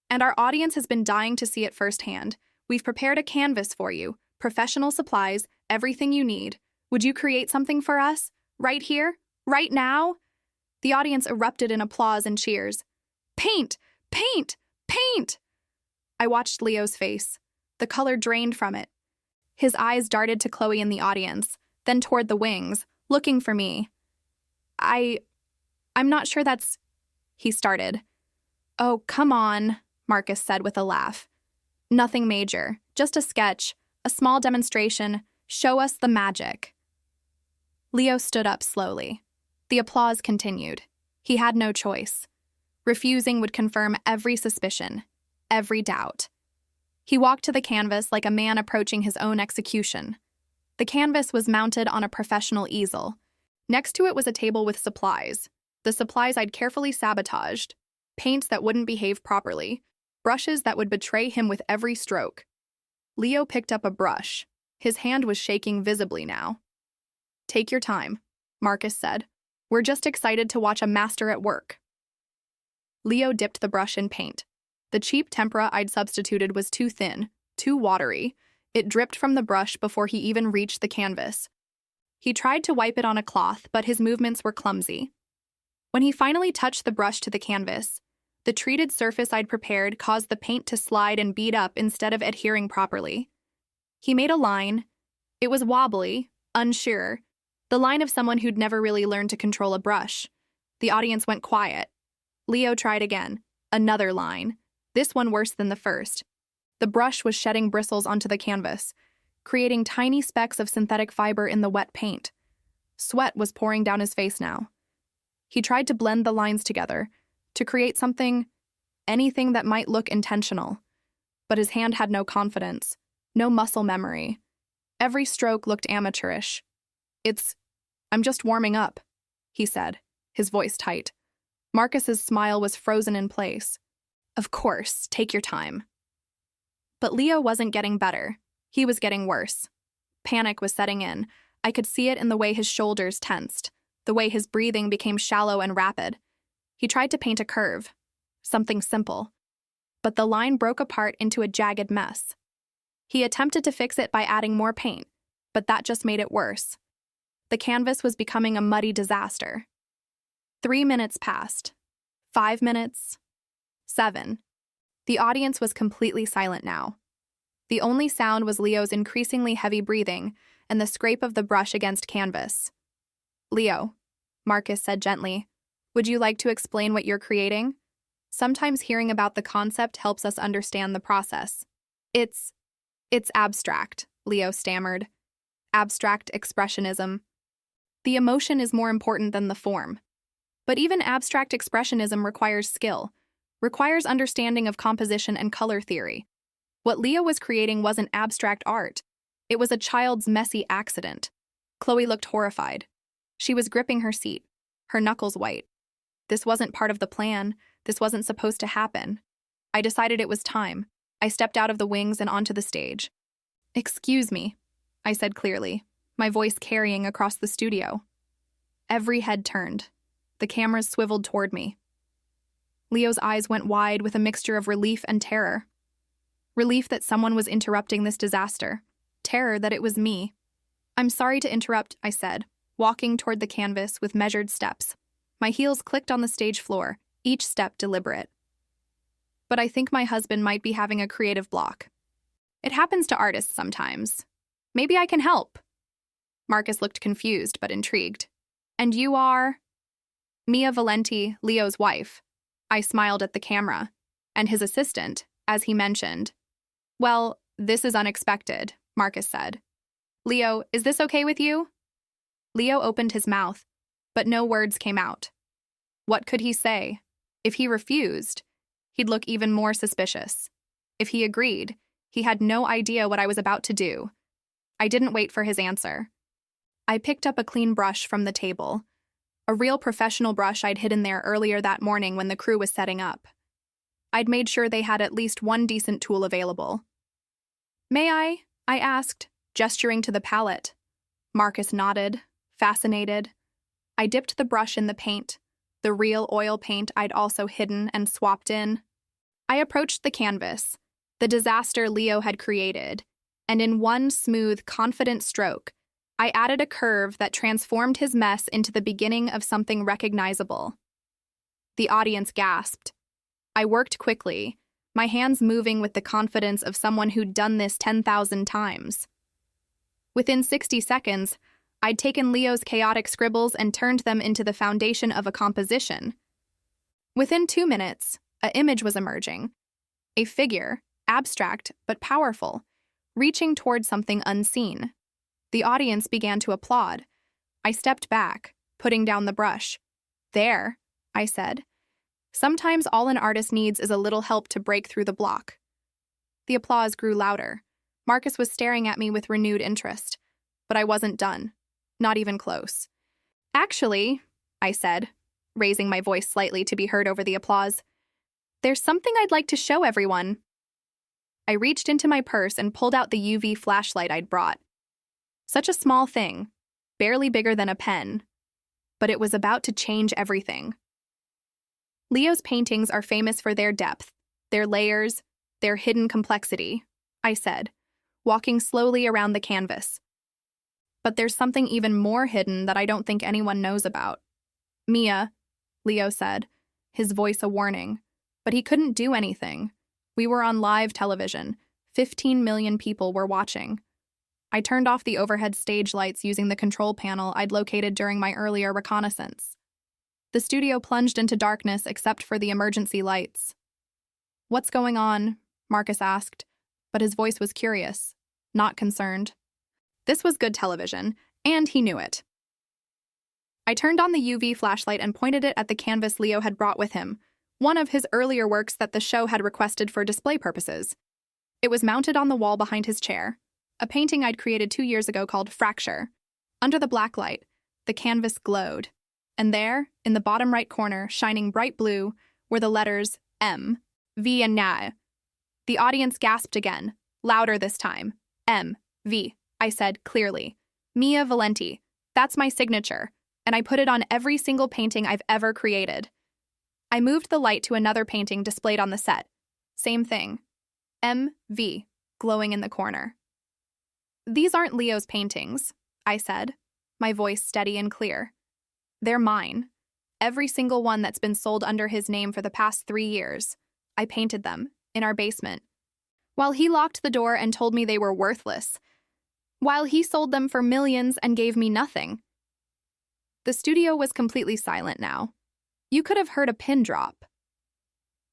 And our audience has been dying to see it firsthand. We've prepared a canvas for you, professional supplies, everything you need. Would you create something for us? Right here? Right now? The audience erupted in applause and cheers. Paint! Paint! Paint! I watched Leo's face. The color drained from it. His eyes darted to Chloe in the audience, then toward the wings, looking for me. I I'm not sure that's... He started. Oh, come on, Marcus said with a laugh. Nothing major, just a sketch, a small demonstration. Show us the magic. Leo stood up slowly. The applause continued. He had no choice. Refusing would confirm every suspicion, every doubt. He walked to the canvas like a man approaching his own execution. The canvas was mounted on a professional easel. Next to it was a table with supplies. The supplies I'd carefully sabotaged. Paints that wouldn't behave properly. Brushes that would betray him with every stroke. Leo picked up a brush. His hand was shaking visibly now. Take your time, Marcus said. We're just excited to watch a master at work. Leo dipped the brush in paint. The cheap tempera I'd substituted was too thin, too watery. It dripped from the brush before he even reached the canvas. He tried to wipe it on a cloth, but his movements were clumsy. When he finally touched the brush to the canvas, the treated surface I'd prepared caused the paint to slide and bead up instead of adhering properly. He made a line. It was wobbly, unsure, the line of someone who'd never really learned to control a brush. The audience went quiet. Leo tried again. Another line. This one worse than the first. The brush was shedding bristles onto the canvas, creating tiny specks of synthetic fiber in the wet paint. Sweat was pouring down his face now. He tried to blend the lines together, to create something, anything that might look intentional. But his hand had no confidence, no muscle memory. Every stroke looked amateurish. I'm just warming up, he said, his voice tight. Marcus's smile was frozen in place. Of course, take your time. But Leo wasn't getting better. He was getting worse. Panic was setting in. I could see it in the way his shoulders tensed, the way his breathing became shallow and rapid. He tried to paint a curve, something simple. But the line broke apart into a jagged mess. He attempted to fix it by adding more paint, but that just made it worse. The canvas was becoming a muddy disaster. 3 minutes passed. 5 minutes. 7. The audience was completely silent now. The only sound was Leo's increasingly heavy breathing and the scrape of the brush against canvas. Leo, Marcus said gently, would you like to explain what you're creating? Sometimes hearing about the concept helps us understand the process. It's abstract, Leo stammered. Abstract expressionism. The emotion is more important than the form. But even abstract expressionism requires skill, requires understanding of composition and color theory. What Leo was creating wasn't abstract art. It was a child's messy accident. Chloe looked horrified. She was gripping her seat, her knuckles white. This wasn't part of the plan. This wasn't supposed to happen. I decided it was time. I stepped out of the wings and onto the stage. Excuse me, I said clearly, my voice carrying across the studio. Every head turned. The cameras swiveled toward me. Leo's eyes went wide with a mixture of relief and terror. Relief that someone was interrupting this disaster. Terror that it was me. I'm sorry to interrupt, I said, walking toward the canvas with measured steps. My heels clicked on the stage floor, each step deliberate. But I think my husband might be having a creative block. It happens to artists sometimes. Maybe I can help. Marcus looked confused but intrigued. And you are? Mia Valenti, Leo's wife. I smiled at the camera. And his assistant, as he mentioned. Well, this is unexpected, Marcus said. Leo, is this okay with you? Leo opened his mouth, but no words came out. What could he say? If he refused, he'd look even more suspicious. If he agreed, he had no idea what I was about to do. I didn't wait for his answer. I picked up a clean brush from the table, a real professional brush I'd hidden there earlier that morning when the crew was setting up. I'd made sure they had at least one decent tool available. May I asked, gesturing to the palette. Marcus nodded, fascinated. I dipped the brush in the paint, the real oil paint I'd also hidden and swapped in. I approached the canvas, the disaster Leo had created, and in one smooth, confident stroke, I added a curve that transformed his mess into the beginning of something recognizable. The audience gasped. I worked quickly, my hands moving with the confidence of someone who'd done this 10,000 times. Within 60 seconds, I'd taken Leo's chaotic scribbles and turned them into the foundation of a composition. Within 2 minutes, an image was emerging. A figure, abstract but powerful, reaching toward something unseen. The audience began to applaud. I stepped back, putting down the brush. "There," I said. "Sometimes all an artist needs is a little help to break through the block." The applause grew louder. Marcus was staring at me with renewed interest. But I wasn't done. Not even close. "Actually," I said, raising my voice slightly to be heard over the applause, "there's something I'd like to show everyone." I reached into my purse and pulled out the UV flashlight I'd brought. Such a small thing, barely bigger than a pen, but it was about to change everything. Leo's paintings are famous for their depth, their layers, their hidden complexity, I said, walking slowly around the canvas. But there's something even more hidden that I don't think anyone knows about. "Mia," Leo said, his voice a warning, but he couldn't do anything. We were on live television. 15 million people were watching. I turned off the overhead stage lights using the control panel I'd located during my earlier reconnaissance. The studio plunged into darkness except for the emergency lights. "What's going on?" Marcus asked, but his voice was curious, not concerned. This was good television, and he knew it. I turned on the UV flashlight and pointed it at the canvas Leo had brought with him, one of his earlier works that the show had requested for display purposes. It was mounted on the wall behind his chair, a painting I'd created 2 years ago called Fracture. Under the black light, the canvas glowed, and there, in the bottom right corner, shining bright blue, were the letters M, V, and NA. The audience gasped again, louder this time. "M, V," I said clearly. "Mia Valenti. That's my signature, and I put it on every single painting I've ever created." I moved the light to another painting displayed on the set. Same thing. M, V, glowing in the corner. "These aren't Leo's paintings," I said, my voice steady and clear. "They're mine. Every single one that's been sold under his name for the past 3 years. I painted them, in our basement. While he locked the door and told me they were worthless. While he sold them for millions and gave me nothing." The studio was completely silent now. You could have heard a pin drop.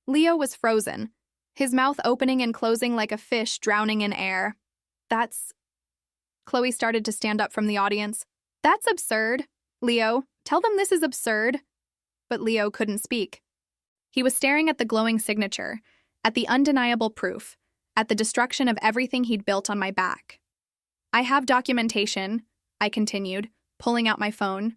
Leo was frozen, his mouth opening and closing like a fish drowning in air. "That's..." Chloe started to stand up from the audience. "That's absurd. Leo, tell them this is absurd." But Leo couldn't speak. He was staring at the glowing signature, at the undeniable proof, at the destruction of everything he'd built on my back. "I have documentation," I continued, pulling out my phone.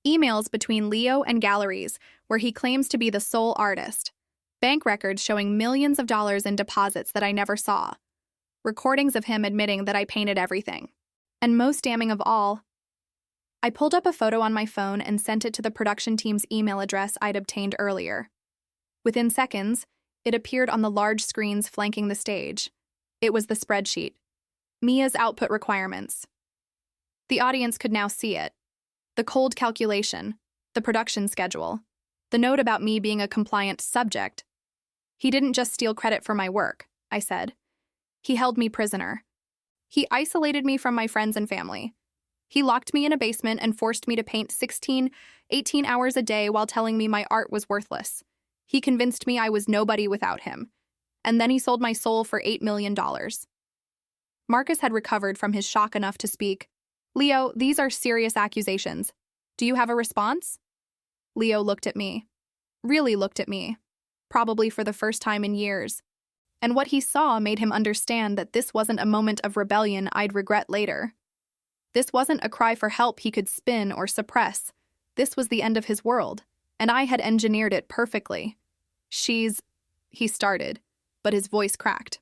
"Emails between Leo and galleries where he claims to be the sole artist. Bank records showing millions of dollars in deposits that I never saw. Recordings of him admitting that I painted everything. And most damning of all, I pulled up a photo on my phone and sent it to the production team's email address I'd obtained earlier. Within seconds, it appeared on the large screens flanking the stage. It was the spreadsheet. Mia's output requirements. The audience could now see it. The cold calculation, the production schedule, the note about me being a compliant subject. "He didn't just steal credit for my work," I said. "He held me prisoner. He isolated me from my friends and family. He locked me in a basement and forced me to paint 16, 18 hours a day while telling me my art was worthless. He convinced me I was nobody without him. And then he sold my soul for $8 million. Marcus had recovered from his shock enough to speak. "Leo, these are serious accusations. Do you have a response?" Leo looked at me. Really looked at me. Probably for the first time in years. And what he saw made him understand that this wasn't a moment of rebellion I'd regret later. This wasn't a cry for help he could spin or suppress. This was the end of his world, and I had engineered it perfectly. He started, but his voice cracked.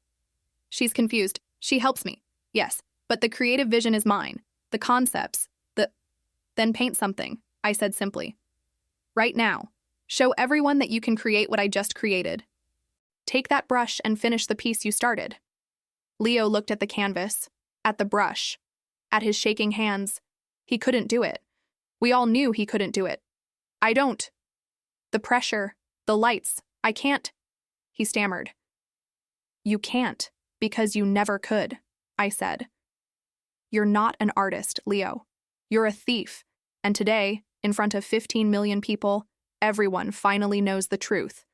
"She's confused. She helps me. Yes, but the creative vision is mine. The concepts, Then paint something," I said simply. "Right now. Show everyone that you can create what I just created. Take that brush and finish the piece you started." Leo looked at the canvas, at the brush, at his shaking hands. He couldn't do it. We all knew he couldn't do it. "I don't. The pressure, the lights, I can't," he stammered. "You can't, because you never could," I said. "You're not an artist, Leo. You're a thief. And today, in front of 15 million people, everyone finally knows the truth.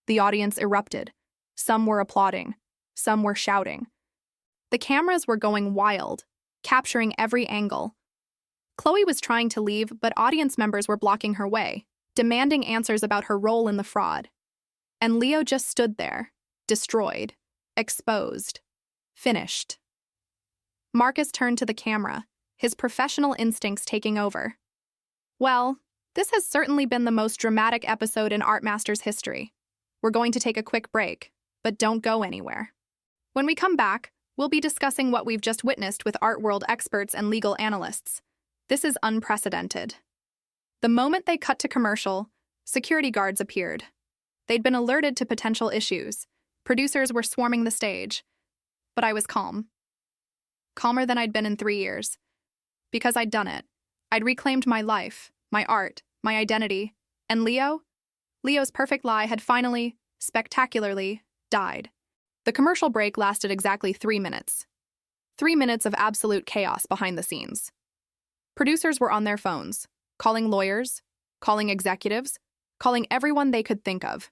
The audience erupted. Some were applauding. Some were shouting. The cameras were going wild, capturing every angle. Chloe was trying to leave, but audience members were blocking her way, demanding answers about her role in the fraud. And Leo just stood there, destroyed, exposed, finished. Marcus turned to the camera, his professional instincts taking over. Well, this has certainly been the most dramatic episode in Art Master's history. We're going to take a quick break, but don't go anywhere. When we come back, we'll be discussing what we've just witnessed with art world experts and legal analysts. This is unprecedented. The moment they cut to commercial, security guards appeared. They'd been alerted to potential issues. Producers were swarming the stage. But I was calm. Calmer than I'd been in 3 years. Because I'd done it. I'd reclaimed my life, my art, my identity. And Leo's perfect lie had finally, spectacularly, died. The commercial break lasted exactly 3 minutes. 3 minutes of absolute chaos behind the scenes. Producers were on their phones, calling lawyers, calling executives, calling everyone they could think of.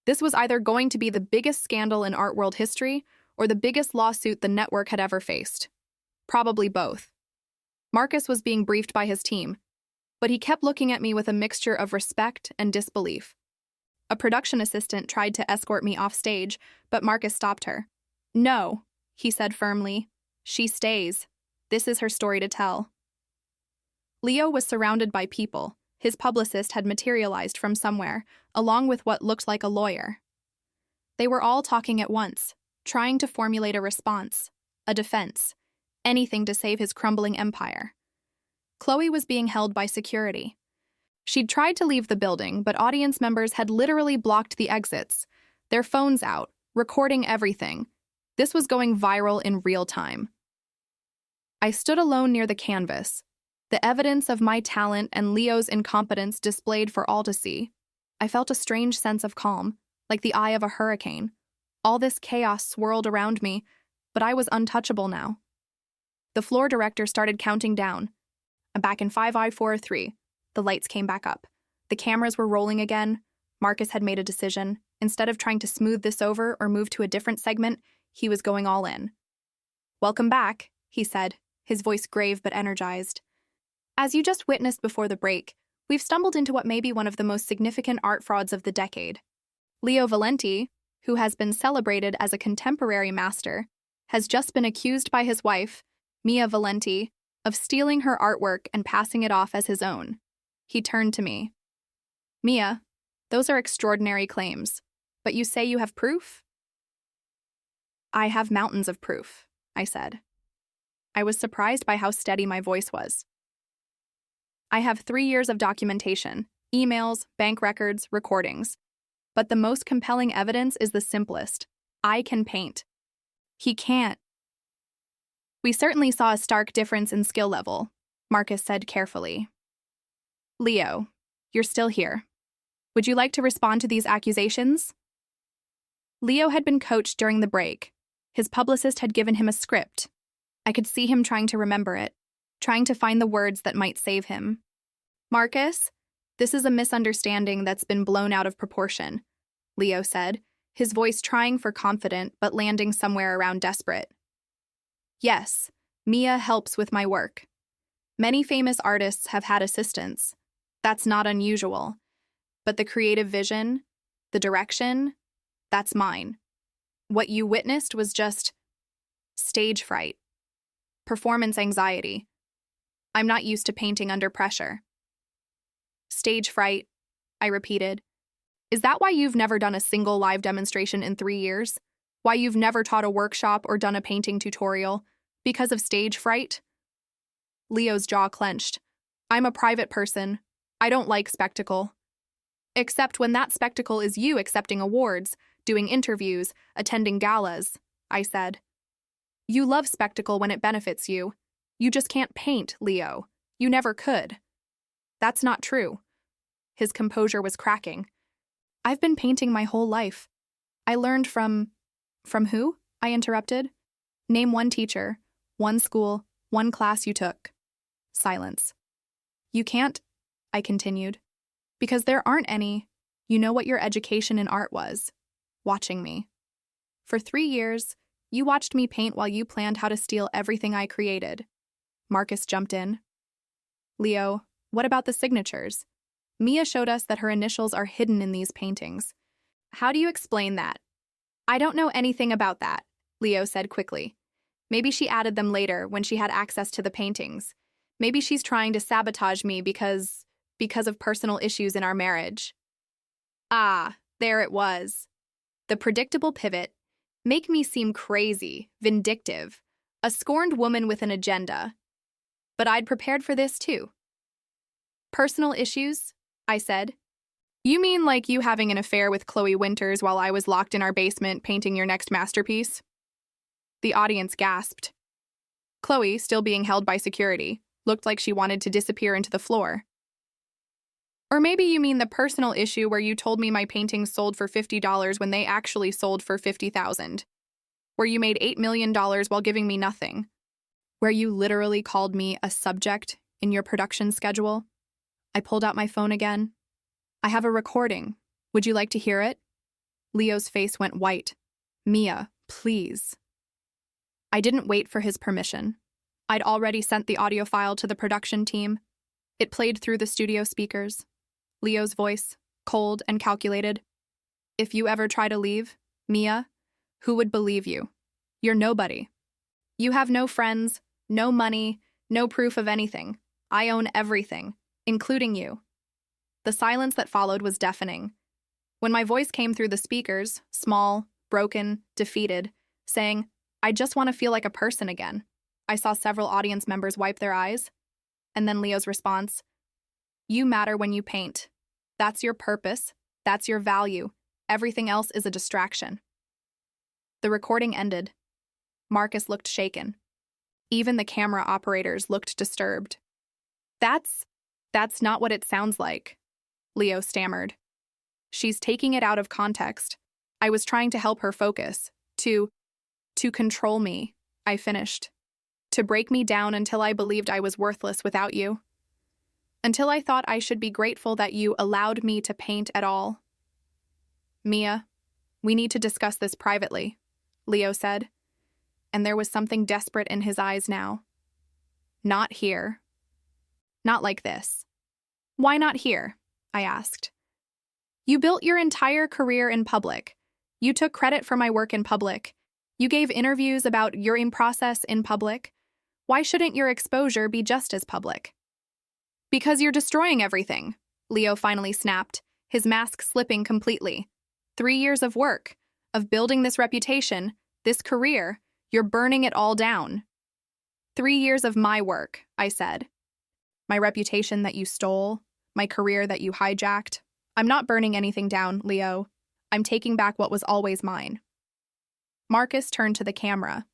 This was either going to be the biggest scandal in art world history or the biggest lawsuit the network had ever faced. Probably both. Marcus was being briefed by his team, but he kept looking at me with a mixture of respect and disbelief. A production assistant tried to escort me off stage, but Marcus stopped her. "No," he said firmly. "She stays. This is her story to tell." Leo was surrounded by people. His publicist had materialized from somewhere, along with what looked like a lawyer. They were all talking at once, trying to formulate a response, a defense, anything to save his crumbling empire. Chloe was being held by security. She'd tried to leave the building, but audience members had literally blocked the exits, their phones out, recording everything. This was going viral in real time. I stood alone near the canvas, the evidence of my talent and Leo's incompetence displayed for all to see. I felt a strange sense of calm, like the eye of a hurricane. All this chaos swirled around me, but I was untouchable now. The floor director started counting down. I'm back in 5, 4, 3. The lights came back up. The cameras were rolling again. Marcus had made a decision. Instead of trying to smooth this over or move to a different segment, he was going all in. "Welcome back," he said, his voice grave but energized. "As you just witnessed before the break, we've stumbled into what may be one of the most significant art frauds of the decade. Leo Valenti, who has been celebrated as a contemporary master, has just been accused by his wife, Mia Valenti, of stealing her artwork and passing it off as his own." He turned to me. "Mia, those are extraordinary claims, but you say you have proof?" "I have mountains of proof," I said. I was surprised by how steady my voice was. "I have 3 years of documentation, emails, bank records, recordings. But the most compelling evidence is the simplest. I can paint. He can't." "We certainly saw a stark difference in skill level," Marcus said carefully. "Leo, you're still here. Would you like to respond to these accusations?" Leo had been coached during the break. His publicist had given him a script. I could see him trying to remember it, trying to find the words that might save him. "Marcus, this is a misunderstanding that's been blown out of proportion," Leo said, his voice trying for confident but landing somewhere around desperate. "Yes, Mia helps with my work. Many famous artists have had assistants. That's not unusual. But the creative vision, the direction, that's mine. What you witnessed was just stage fright, performance anxiety. I'm not used to painting under pressure." "Stage fright," I repeated. "Is that why you've never done a single live demonstration in 3 years? Why you've never taught a workshop or done a painting tutorial? Because of stage fright?" Leo's jaw clenched. "I'm a private person. I don't like spectacle. Except when that spectacle is you accepting awards, doing interviews, attending galas," I said. "You love spectacle when it benefits you. You just can't paint, Leo. You never could." "That's not true." His composure was cracking. "I've been painting my whole life. I learned from who?" I interrupted. "Name one teacher, one school, one class you took." Silence. You can't, I continued, because there aren't any. You know what your education in art was. Watching me. For 3 years, you watched me paint while you planned how to steal everything I created. Marcus jumped in. Leo, what about the signatures? Mia showed us that her initials are hidden in these paintings. How do you explain that? I don't know anything about that, Leo said quickly. Maybe she added them later when she had access to the paintings. Maybe she's trying to sabotage me because of personal issues in our marriage. Ah, there it was. The predictable pivot. Make me seem crazy, vindictive, a scorned woman with an agenda. But I'd prepared for this too. Personal issues? I said. You mean like you having an affair with Chloe Winters while I was locked in our basement painting your next masterpiece? The audience gasped. Chloe, still being held by security, looked like she wanted to disappear into the floor. Or maybe you mean the personal issue where you told me my paintings sold for $50 when they actually sold for $50,000. Where you made $8 million while giving me nothing. Where you literally called me a subject in your production schedule. I pulled out my phone again. I have a recording. Would you like to hear it? Leo's face went white. Mia, please. I didn't wait for his permission. I'd already sent the audio file to the production team. It played through the studio speakers. Leo's voice, cold and calculated. If you ever try to leave, Mia, who would believe you? You're nobody. You have no friends, no money, no proof of anything. I own everything, including you. The silence that followed was deafening. When my voice came through the speakers, small, broken, defeated, saying, I just want to feel like a person again, I saw several audience members wipe their eyes. And then Leo's response, you matter when you paint. That's your purpose. That's your value. Everything else is a distraction. The recording ended. Marcus looked shaken. Even the camera operators looked disturbed. That's not what it sounds like, Leo stammered. She's taking it out of context. I was trying to help her focus. To control me, I finished. To break me down until I believed I was worthless without you. Until I thought I should be grateful that you allowed me to paint at all. Mia, we need to discuss this privately, Leo said. And there was something desperate in his eyes now. Not here. Not like this. Why not here? I asked. You built your entire career in public. You took credit for my work in public. You gave interviews about your process in public. Why shouldn't your exposure be just as public? Because you're destroying everything, Leo finally snapped, his mask slipping completely. 3 years of work, of building this reputation, this career, you're burning it all down. 3 years of my work, I said. My reputation that you stole, my career that you hijacked. I'm not burning anything down, Leo. I'm taking back what was always mine. Marcus turned to the camera.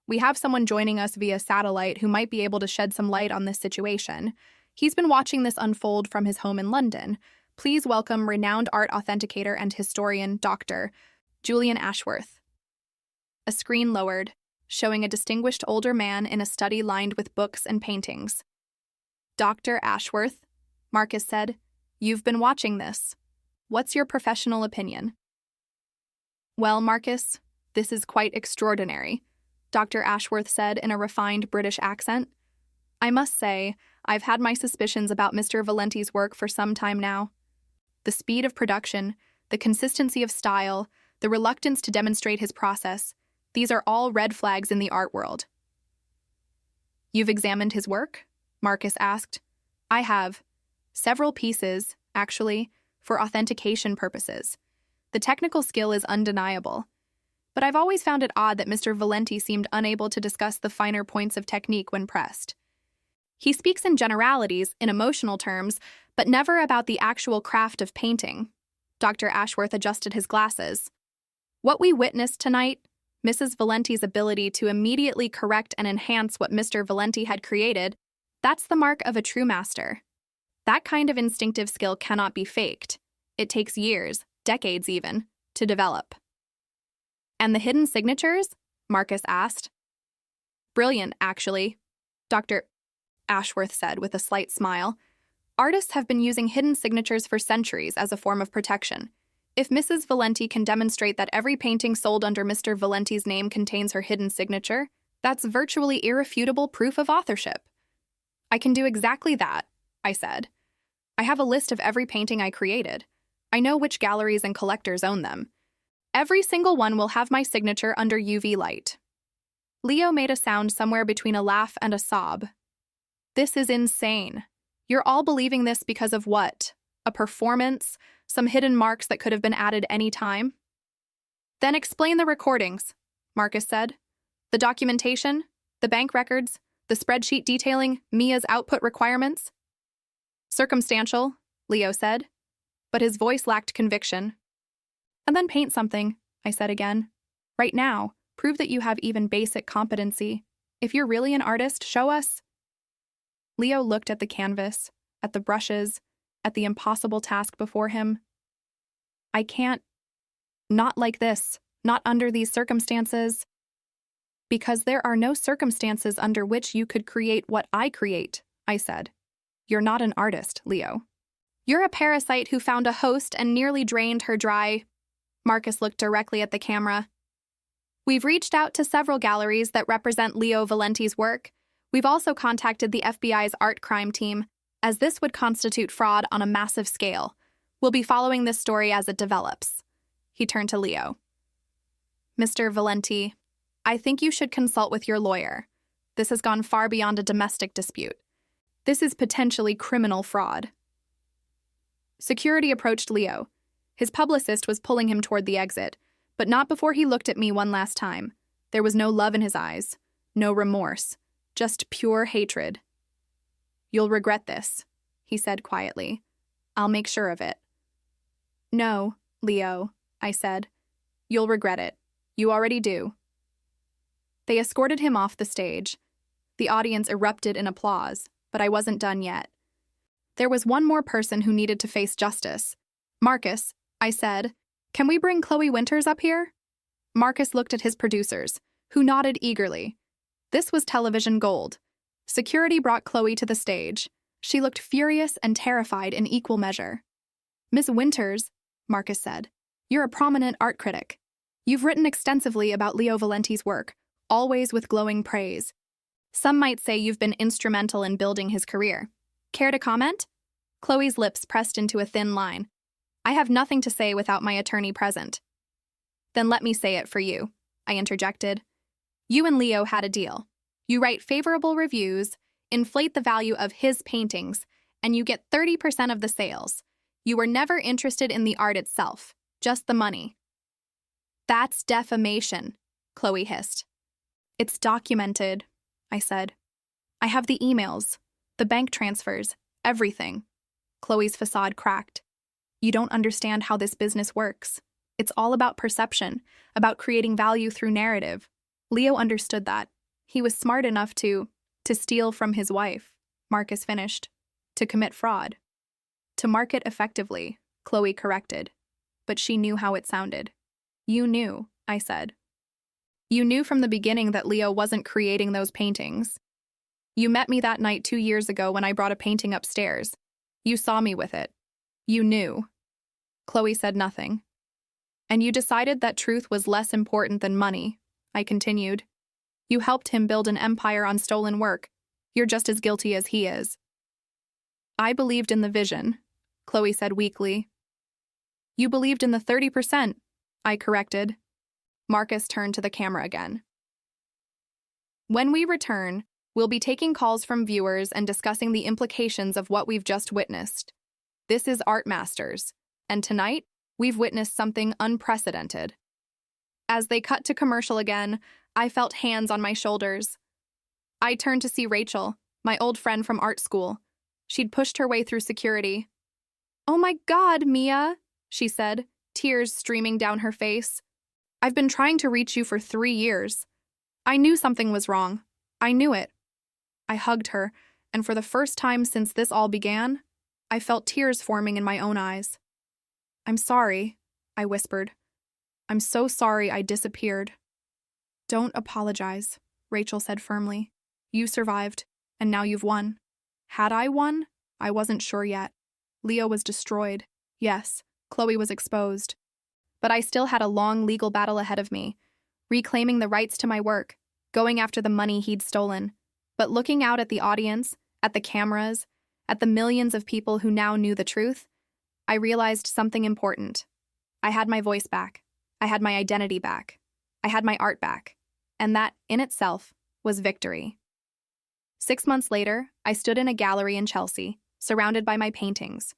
We have someone joining us via satellite who might be able to shed some light on this situation. He's been watching this unfold from his home in London. Please welcome renowned art authenticator and historian, Dr. Julian Ashworth. A screen lowered, showing a distinguished older man in a study lined with books and paintings. Dr. Ashworth, Marcus said, you've been watching this. What's your professional opinion? Well, Marcus, this is quite extraordinary, Dr. Ashworth said in a refined British accent. I must say, I've had my suspicions about Mr. Valenti's work for some time now. The speed of production, the consistency of style, the reluctance to demonstrate his process, these are all red flags in the art world. You've examined his work? Marcus asked. I have. Several pieces, actually, for authentication purposes. The technical skill is undeniable. But I've always found it odd that Mr. Valenti seemed unable to discuss the finer points of technique when pressed. He speaks in generalities, in emotional terms, but never about the actual craft of painting. Dr. Ashworth adjusted his glasses. What we witnessed tonight, Mrs. Valenti's ability to immediately correct and enhance what Mr. Valenti had created, that's the mark of a true master. That kind of instinctive skill cannot be faked. It takes years, decades even, to develop. And the hidden signatures? Marcus asked. Brilliant, actually. Dr. Ashworth said with a slight smile. Artists have been using hidden signatures for centuries as a form of protection. If Mrs. Valenti can demonstrate that every painting sold under Mr. Valenti's name contains her hidden signature, that's virtually irrefutable proof of authorship. I can do exactly that, I said. I have a list of every painting I created. I know which galleries and collectors own them. Every single one will have my signature under UV light. Leo made a sound somewhere between a laugh and a sob. This is insane. You're all believing this because of what? A performance? Some hidden marks that could have been added any time? Then explain the recordings, Marcus said. The documentation, the bank records, the spreadsheet detailing Mia's output requirements. Circumstantial, Leo said, but his voice lacked conviction. And then paint something, I said again. Right now, prove that you have even basic competency. If you're really an artist, show us. Leo looked at the canvas, at the brushes, at the impossible task before him. I can't. Not like this. Not under these circumstances. Because there are no circumstances under which you could create what I create, I said. You're not an artist, Leo. You're a parasite who found a host and nearly drained her dry. Marcus looked directly at the camera. We've reached out to several galleries that represent Leo Valenti's work. We've also contacted the FBI's art crime team, as this would constitute fraud on a massive scale. We'll be following this story as it develops. He turned to Leo. Mr. Valenti, I think you should consult with your lawyer. This has gone far beyond a domestic dispute. This is potentially criminal fraud. Security approached Leo. His publicist was pulling him toward the exit, but not before he looked at me one last time. There was no love in his eyes, no remorse, just pure hatred. You'll regret this, he said quietly. I'll make sure of it. No, Leo, I said. You'll regret it. You already do. They escorted him off the stage. The audience erupted in applause, but I wasn't done yet. There was one more person who needed to face justice. Marcus, I said, can we bring Chloe Winters up here? Marcus looked at his producers, who nodded eagerly. This was television gold. Security brought Chloe to the stage. She looked furious and terrified in equal measure. Miss Winters, Marcus said, you're a prominent art critic. You've written extensively about Leo Valenti's work, always with glowing praise. Some might say you've been instrumental in building his career. Care to comment? Chloe's lips pressed into a thin line. I have nothing to say without my attorney present. Then let me say it for you, I interjected. You and Leo had a deal. You write favorable reviews, inflate the value of his paintings, and you get 30% of the sales. You were never interested in the art itself, just the money. That's defamation, Chloe hissed. It's documented, I said. I have the emails, the bank transfers, everything. Chloe's facade cracked. You don't understand how this business works. It's all about perception, about creating value through narrative. Leo understood that. He was smart enough to steal from his wife, Marcus finished, to commit fraud. To market effectively, Chloe corrected. But she knew how it sounded. You knew, I said. You knew from the beginning that Leo wasn't creating those paintings. You met me that night 2 years ago when I brought a painting upstairs. You saw me with it. You knew. Chloe said nothing. And you decided that truth was less important than money, I continued. You helped him build an empire on stolen work. You're just as guilty as he is. I believed in the vision, Chloe said weakly. You believed in the 30%, I corrected. Marcus turned to the camera again. When we return, we'll be taking calls from viewers and discussing the implications of what we've just witnessed. This is Art Masters, and tonight, we've witnessed something unprecedented. As they cut to commercial again, I felt hands on my shoulders. I turned to see Rachel, my old friend from art school. She'd pushed her way through security. Oh my God, Mia, she said, tears streaming down her face. I've been trying to reach you for 3 years. I knew something was wrong. I knew it. I hugged her, and for the first time since this all began, I felt tears forming in my own eyes. I'm sorry, I whispered. I'm so sorry I disappeared. Don't apologize, Rachel said firmly. You survived, And now you've won. Had I won? I wasn't sure yet. Leo was destroyed. Yes, Chloe was exposed. But I still had a long legal battle ahead of me, reclaiming the rights to my work, going after the money he'd stolen. But looking out at the audience, at the cameras, at the millions of people who now knew the truth, I realized something important. I had my voice back. I had my identity back. I had my art back. And that, in itself, was victory. 6 months later, I stood in a gallery in Chelsea, surrounded by my paintings.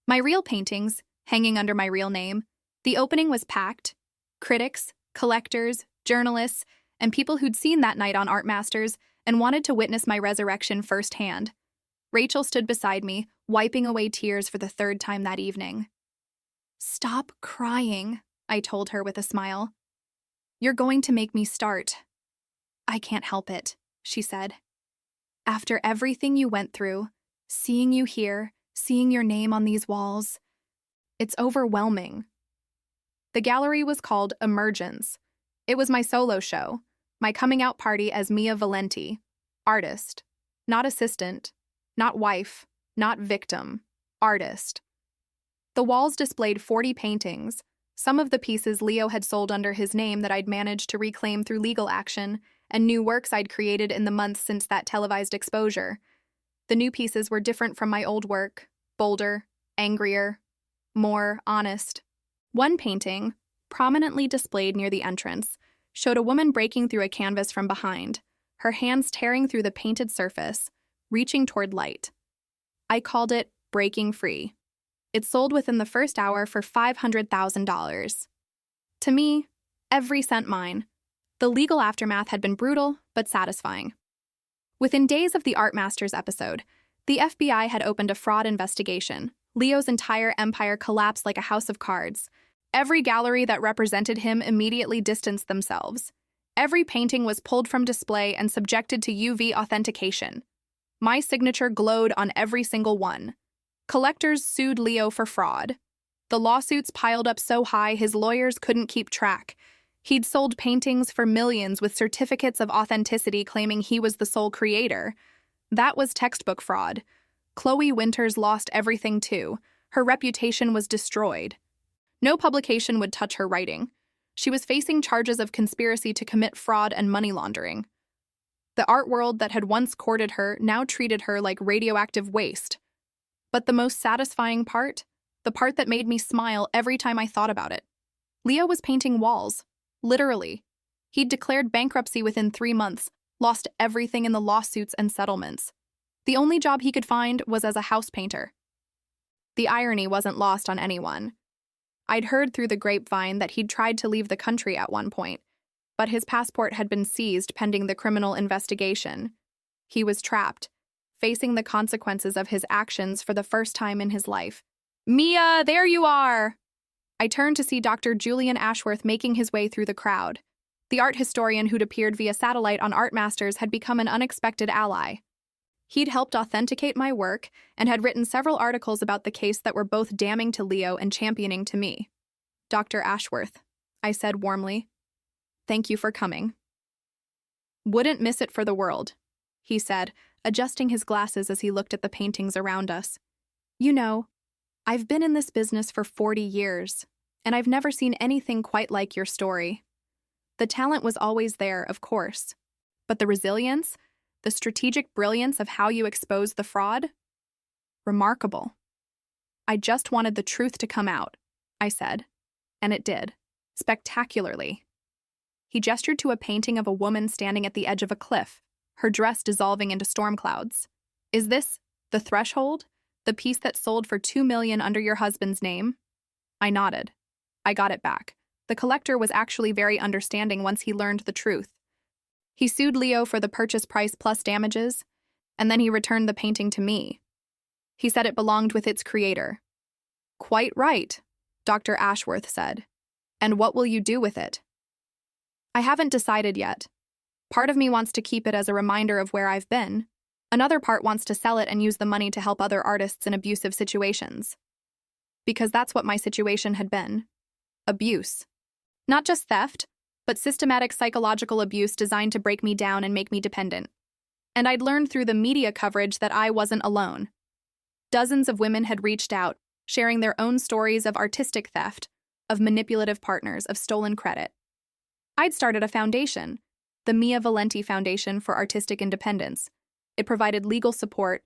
My real paintings, hanging under my real name. The opening was packed. Critics, collectors, journalists, and people who'd seen that night on Art Masters and wanted to witness my resurrection firsthand. Rachel stood beside me, wiping away tears for the third time that evening. "Stop crying," I told her with a smile. "You're going to make me start." "I can't help it," she said. "After everything you went through, seeing you here, seeing your name on these walls, it's overwhelming." The gallery was called Emergence. It was my solo show, my coming out party as Mia Valenti, artist, not assistant, not wife, not victim, artist. The walls displayed 40 paintings, some of the pieces Leo had sold under his name that I'd managed to reclaim through legal action, and new works I'd created in the months since that televised exposure. The new pieces were different from my old work, bolder, angrier, more honest. One painting, prominently displayed near the entrance, showed a woman breaking through a canvas from behind, her hands tearing through the painted surface, reaching toward light. I called it Breaking Free. It sold within the first hour for $500,000. To me, every cent mine. The legal aftermath had been brutal, but satisfying. Within days of the Art Masters episode, the FBI had opened a fraud investigation. Leo's entire empire collapsed like a house of cards. Every gallery that represented him immediately distanced themselves. Every painting was pulled from display and subjected to UV authentication. My signature glowed on every single one. Collectors sued Leo for fraud. The lawsuits piled up so high his lawyers couldn't keep track. He'd sold paintings for millions with certificates of authenticity claiming he was the sole creator. That was textbook fraud. Chloe Winters lost everything too. Her reputation was destroyed. No publication would touch her writing. She was facing charges of conspiracy to commit fraud and money laundering. The art world that had once courted her now treated her like radioactive waste. But the most satisfying part, the part that made me smile every time I thought about it, Leo was painting walls. Literally. He'd declared bankruptcy within 3 months, lost everything in the lawsuits and settlements. The only job he could find was as a house painter. The irony wasn't lost on anyone. I'd heard through the grapevine that he'd tried to leave the country at one point, but his passport had been seized pending the criminal investigation. He was trapped, facing the consequences of his actions for the first time in his life. "Mia, there you are!" I turned to see Dr. Julian Ashworth making his way through the crowd. The art historian who'd appeared via satellite on Art Masters had become an unexpected ally. He'd helped authenticate my work and had written several articles about the case that were both damning to Leo and championing to me. "Dr. Ashworth," I said warmly, "thank you for coming." "Wouldn't miss it for the world," he said, adjusting his glasses as he looked at the paintings around us. "You know, I've been in this business for 40 years, and I've never seen anything quite like your story. The talent was always there, of course, but the resilience, the strategic brilliance of how you exposed the fraud? Remarkable. I just wanted the truth to come out," I said, and it did, spectacularly. He gestured to a painting of a woman standing at the edge of a cliff, her dress dissolving into storm clouds. "Is this The Threshold? The piece that sold for $2 million under your husband's name?" I nodded. I got it back. The collector was actually very understanding once he learned the truth. He sued Leo for the purchase price plus damages, and then he returned the painting to me. He said it belonged with its creator. "Quite right," Dr. Ashworth said. "And what will you do with it?" "I haven't decided yet. Part of me wants to keep it as a reminder of where I've been. Another part wants to sell it and use the money to help other artists in abusive situations. Because that's what my situation had been. Abuse. Not just theft, but systematic psychological abuse designed to break me down and make me dependent. And I'd learned through the media coverage that I wasn't alone. Dozens of women had reached out, sharing their own stories of artistic theft, of manipulative partners, of stolen credit. I'd started a foundation, the Mia Valenti Foundation for Artistic Independence. It provided legal support,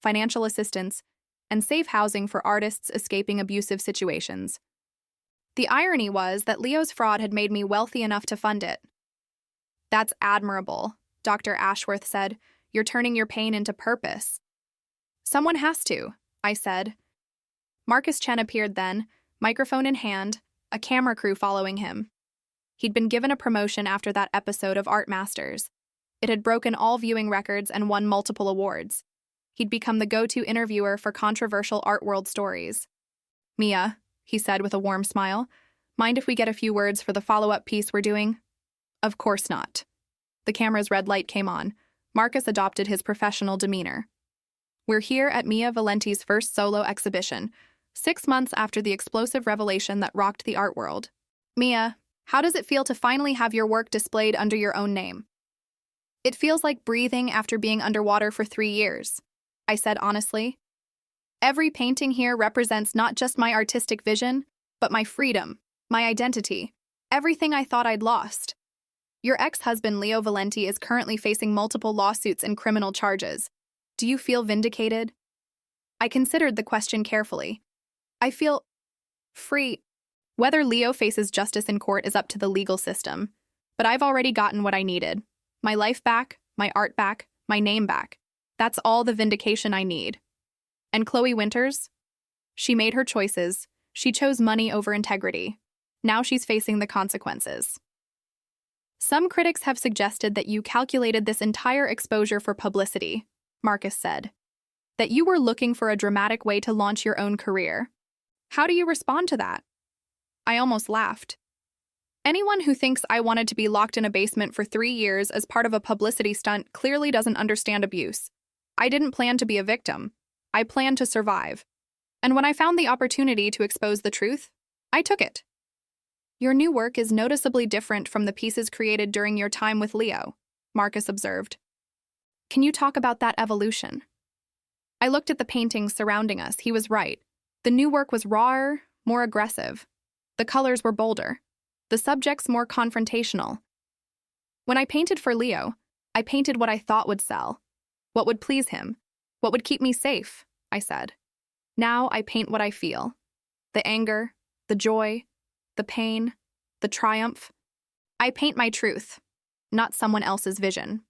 financial assistance, and safe housing for artists escaping abusive situations. The irony was that Leo's fraud had made me wealthy enough to fund it. "That's admirable," Dr. Ashworth said. "You're turning your pain into purpose." "Someone has to," I said. Marcus Chen appeared then, microphone in hand, a camera crew following him. He'd been given a promotion after that episode of Art Masters. It had broken all viewing records and won multiple awards. He'd become the go-to interviewer for controversial art world stories. "Mia," he said with a warm smile, "mind if we get a few words for the follow-up piece we're doing?" "Of course not." The camera's red light came on. Marcus adopted his professional demeanor. "We're here at Mia Valenti's first solo exhibition, 6 months after the explosive revelation that rocked the art world. Mia, how does it feel to finally have your work displayed under your own name?" "It feels like breathing after being underwater for 3 years," I said honestly. "Every painting here represents not just my artistic vision, but my freedom, my identity, everything I thought I'd lost." "Your ex-husband Leo Valenti is currently facing multiple lawsuits and criminal charges. Do you feel vindicated?" I considered the question carefully. "I feel free. Whether Leo faces justice in court is up to the legal system, but I've already gotten what I needed. My life back, my art back, my name back. That's all the vindication I need." And Chloe Winters? She made her choices. She chose money over integrity. Now she's facing the consequences. "Some critics have suggested that you calculated this entire exposure for publicity," Marcus said. "That you were looking for a dramatic way to launch your own career. How do you respond to that?" I almost laughed. "Anyone who thinks I wanted to be locked in a basement for 3 years as part of a publicity stunt clearly doesn't understand abuse. I didn't plan to be a victim. I planned to survive. And when I found the opportunity to expose the truth, I took it." "Your new work is noticeably different from the pieces created during your time with Leo," Marcus observed. "Can you talk about that evolution?" I looked at the paintings surrounding us. He was right. The new work was rawer, more aggressive. The colors were bolder. The subjects more confrontational. When I painted for Leo, I painted what I thought would sell, what would please him, what would keep me safe, I said. Now I paint what I feel. The anger, the joy, the pain, the triumph. I paint my truth, not someone else's vision.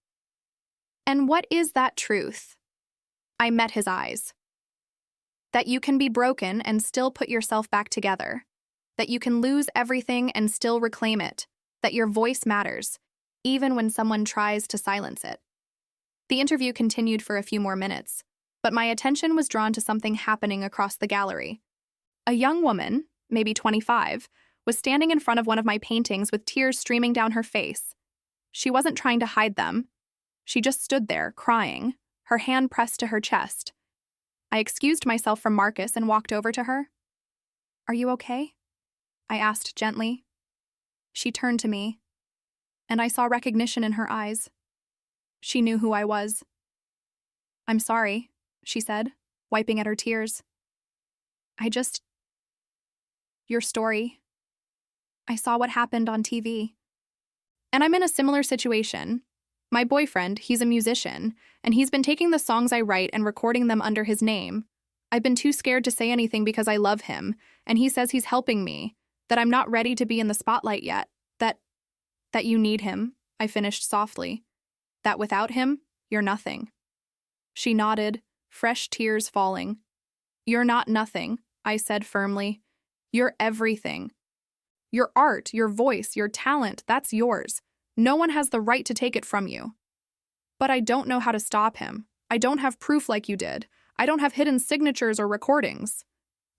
"And what is that truth?" I met his eyes. "That you can be broken and still put yourself back together. That you can lose everything and still reclaim it. That your voice matters, even when someone tries to silence it." The interview continued for a few more minutes, but my attention was drawn to something happening across the gallery. A young woman, maybe 25, was standing in front of one of my paintings with tears streaming down her face. She wasn't trying to hide them. She just stood there, crying, her hand pressed to her chest. I excused myself from Marcus and walked over to her. "Are you okay?" I asked gently. She turned to me, and I saw recognition in her eyes. She knew who I was. "I'm sorry," she said, wiping at her tears. Your story. I saw what happened on TV. And I'm in a similar situation. My boyfriend, he's a musician, and he's been taking the songs I write and recording them under his name. I've been too scared to say anything because I love him, and he says he's helping me, that I'm not ready to be in the spotlight yet, that you need him, I finished softly. That without him, you're nothing. She nodded, fresh tears falling. "You're not nothing," I said firmly. "You're everything. Your art, your voice, your talent, that's yours. No one has the right to take it from you." "But I don't know how to stop him. I don't have proof like you did. I don't have hidden signatures or recordings."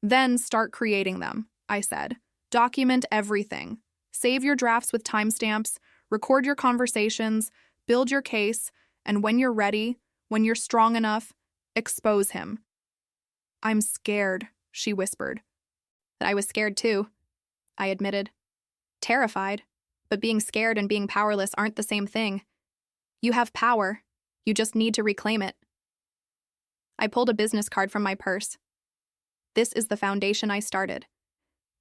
"Then start creating them," I said. "Document everything. Save your drafts with timestamps, record your conversations, build your case, and when you're ready, when you're strong enough, expose him." "I'm scared," she whispered. "I was scared too," I admitted. "Terrified, but being scared and being powerless aren't the same thing. You have power. You just need to reclaim it. I pulled a business card from my purse. This is the foundation I started.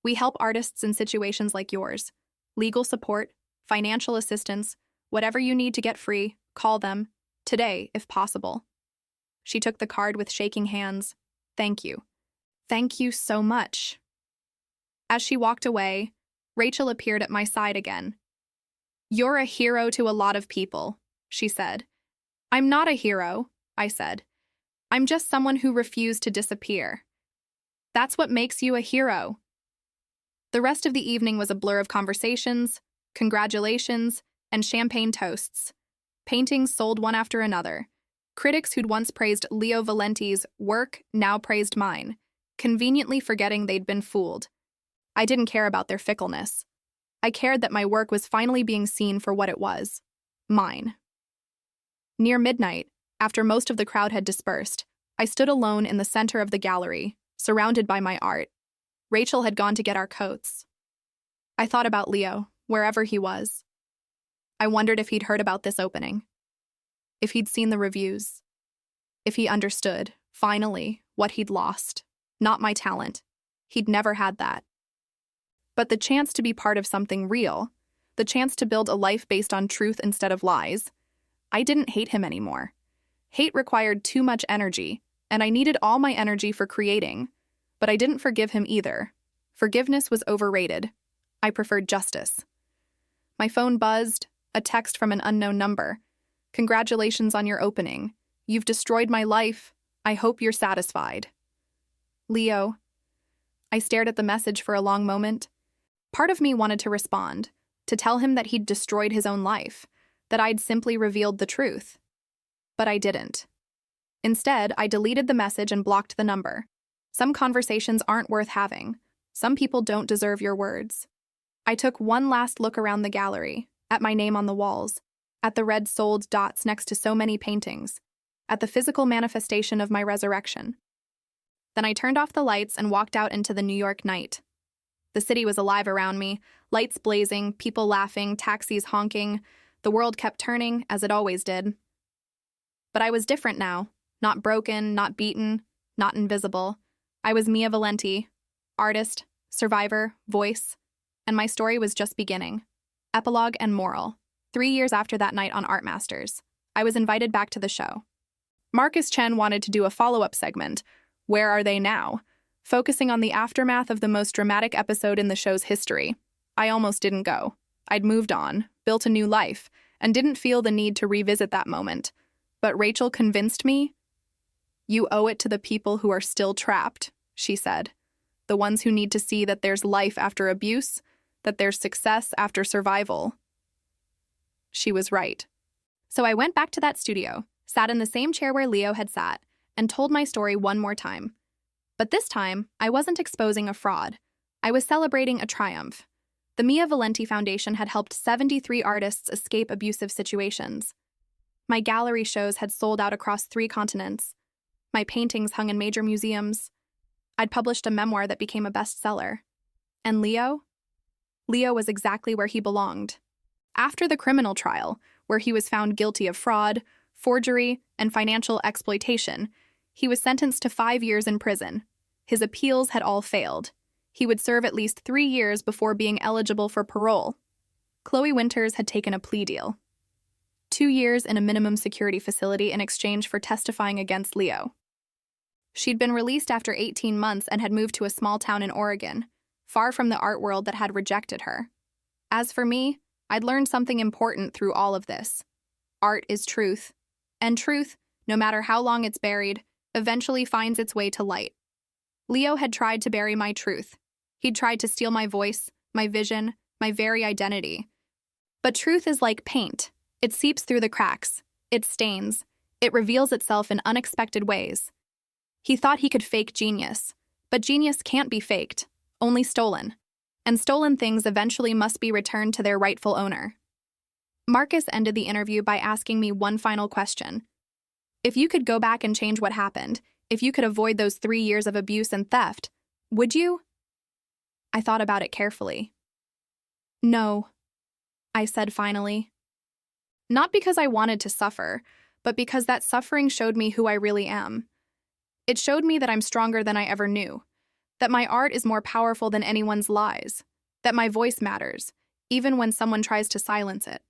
We help artists in situations like yours. Legal support, financial assistance, whatever you need to get free, call them. Today, if possible. She took the card with shaking hands. Thank you. Thank you so much. As she walked away, Rachel appeared at my side again. You're a hero to a lot of people, she said. I'm not a hero, I said. I'm just someone who refused to disappear. That's what makes you a hero. The rest of the evening was a blur of conversations, congratulations, and champagne toasts. Paintings sold one after another. Critics who'd once praised Leo Valenti's work now praised mine, conveniently forgetting they'd been fooled. I didn't care about their fickleness. I cared that my work was finally being seen for what it was. Mine. Near midnight, after most of the crowd had dispersed, I stood alone in the center of the gallery, surrounded by my art. Rachel had gone to get our coats. I thought about Leo, wherever he was. I wondered if he'd heard about this opening. If he'd seen the reviews. If he understood, finally, what he'd lost. Not my talent. He'd never had that. But the chance to be part of something real, the chance to build a life based on truth instead of lies, I didn't hate him anymore. Hate required too much energy, and I needed all my energy for creating. But I didn't forgive him either. Forgiveness was overrated. I preferred justice. My phone buzzed, a text from an unknown number. Congratulations on your opening. You've destroyed my life. I hope you're satisfied. Leo. I stared at the message for a long moment. Part of me wanted to respond, to tell him that he'd destroyed his own life, that I'd simply revealed the truth. But I didn't. Instead, I deleted the message and blocked the number. Some conversations aren't worth having. Some people don't deserve your words. I took one last look around the gallery, at my name on the walls, at the red sold dots next to so many paintings, at the physical manifestation of my resurrection. Then I turned off the lights and walked out into the New York night. The city was alive around me, lights blazing, people laughing, taxis honking. The world kept turning, as it always did. But I was different now, not broken, not beaten, not invisible. I was Mia Valenti, artist, survivor, voice, and my story was just beginning. Epilogue and moral. 3 years after that night on Art Masters, I was invited back to the show. Marcus Chen wanted to do a follow-up segment, Where Are They Now?, focusing on the aftermath of the most dramatic episode in the show's history. I almost didn't go. I'd moved on, built a new life, and didn't feel the need to revisit that moment. But Rachel convinced me. You owe it to the people who are still trapped, she said. The ones who need to see that there's life after abuse, that there's success after survival. She was right. So I went back to that studio, sat in the same chair where Leo had sat, and told my story one more time. But this time, I wasn't exposing a fraud. I was celebrating a triumph. The Mia Valenti Foundation had helped 73 artists escape abusive situations. My gallery shows had sold out across 3 continents. My paintings hung in major museums. I'd published a memoir that became a bestseller. And Leo? Leo was exactly where he belonged. After the criminal trial, where he was found guilty of fraud, forgery, and financial exploitation, he was sentenced to 5 years in prison. His appeals had all failed. He would serve at least 3 years before being eligible for parole. Chloe Winters had taken a plea deal. 2 years in a minimum security facility in exchange for testifying against Leo. She'd been released after 18 months and had moved to a small town in Oregon, far from the art world that had rejected her. As for me, I'd learned something important through all of this. Art is truth. And truth, no matter how long it's buried, eventually finds its way to light. Leo had tried to bury my truth. He'd tried to steal my voice, my vision, my very identity. But truth is like paint. It seeps through the cracks. It stains. It reveals itself in unexpected ways. He thought he could fake genius. But genius can't be faked, only stolen. And stolen things eventually must be returned to their rightful owner. Marcus ended the interview by asking me one final question. If you could go back and change what happened, if you could avoid those 3 years of abuse and theft, would you? I thought about it carefully. No, I said finally. Not because I wanted to suffer, but because that suffering showed me who I really am. It showed me that I'm stronger than I ever knew, that my art is more powerful than anyone's lies, that my voice matters, even when someone tries to silence it.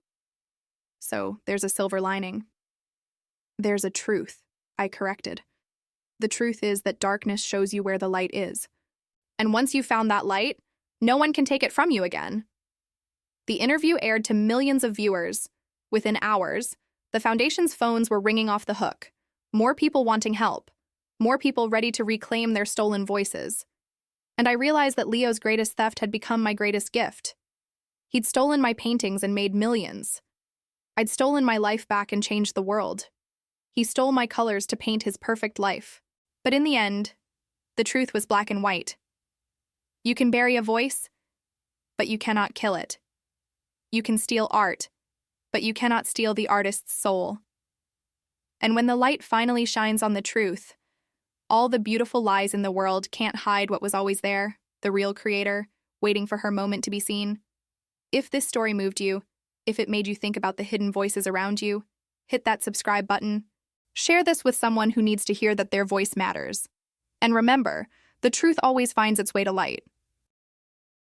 So, there's a silver lining. There's a truth, I corrected. The truth is that darkness shows you where the light is. And once you've found that light, no one can take it from you again. The interview aired to millions of viewers. Within hours, the Foundation's phones were ringing off the hook. More people wanting help. More people ready to reclaim their stolen voices. And I realized that Leo's greatest theft had become my greatest gift. He'd stolen my paintings and made millions. I'd stolen my life back and changed the world. He stole my colors to paint his perfect life. But in the end, the truth was black and white. You can bury a voice, but you cannot kill it. You can steal art, but you cannot steal the artist's soul. And when the light finally shines on the truth, all the beautiful lies in the world can't hide what was always there, the real creator, waiting for her moment to be seen. If this story moved you, if it made you think about the hidden voices around you, hit that subscribe button. Share this with someone who needs to hear that their voice matters. And remember, the truth always finds its way to light.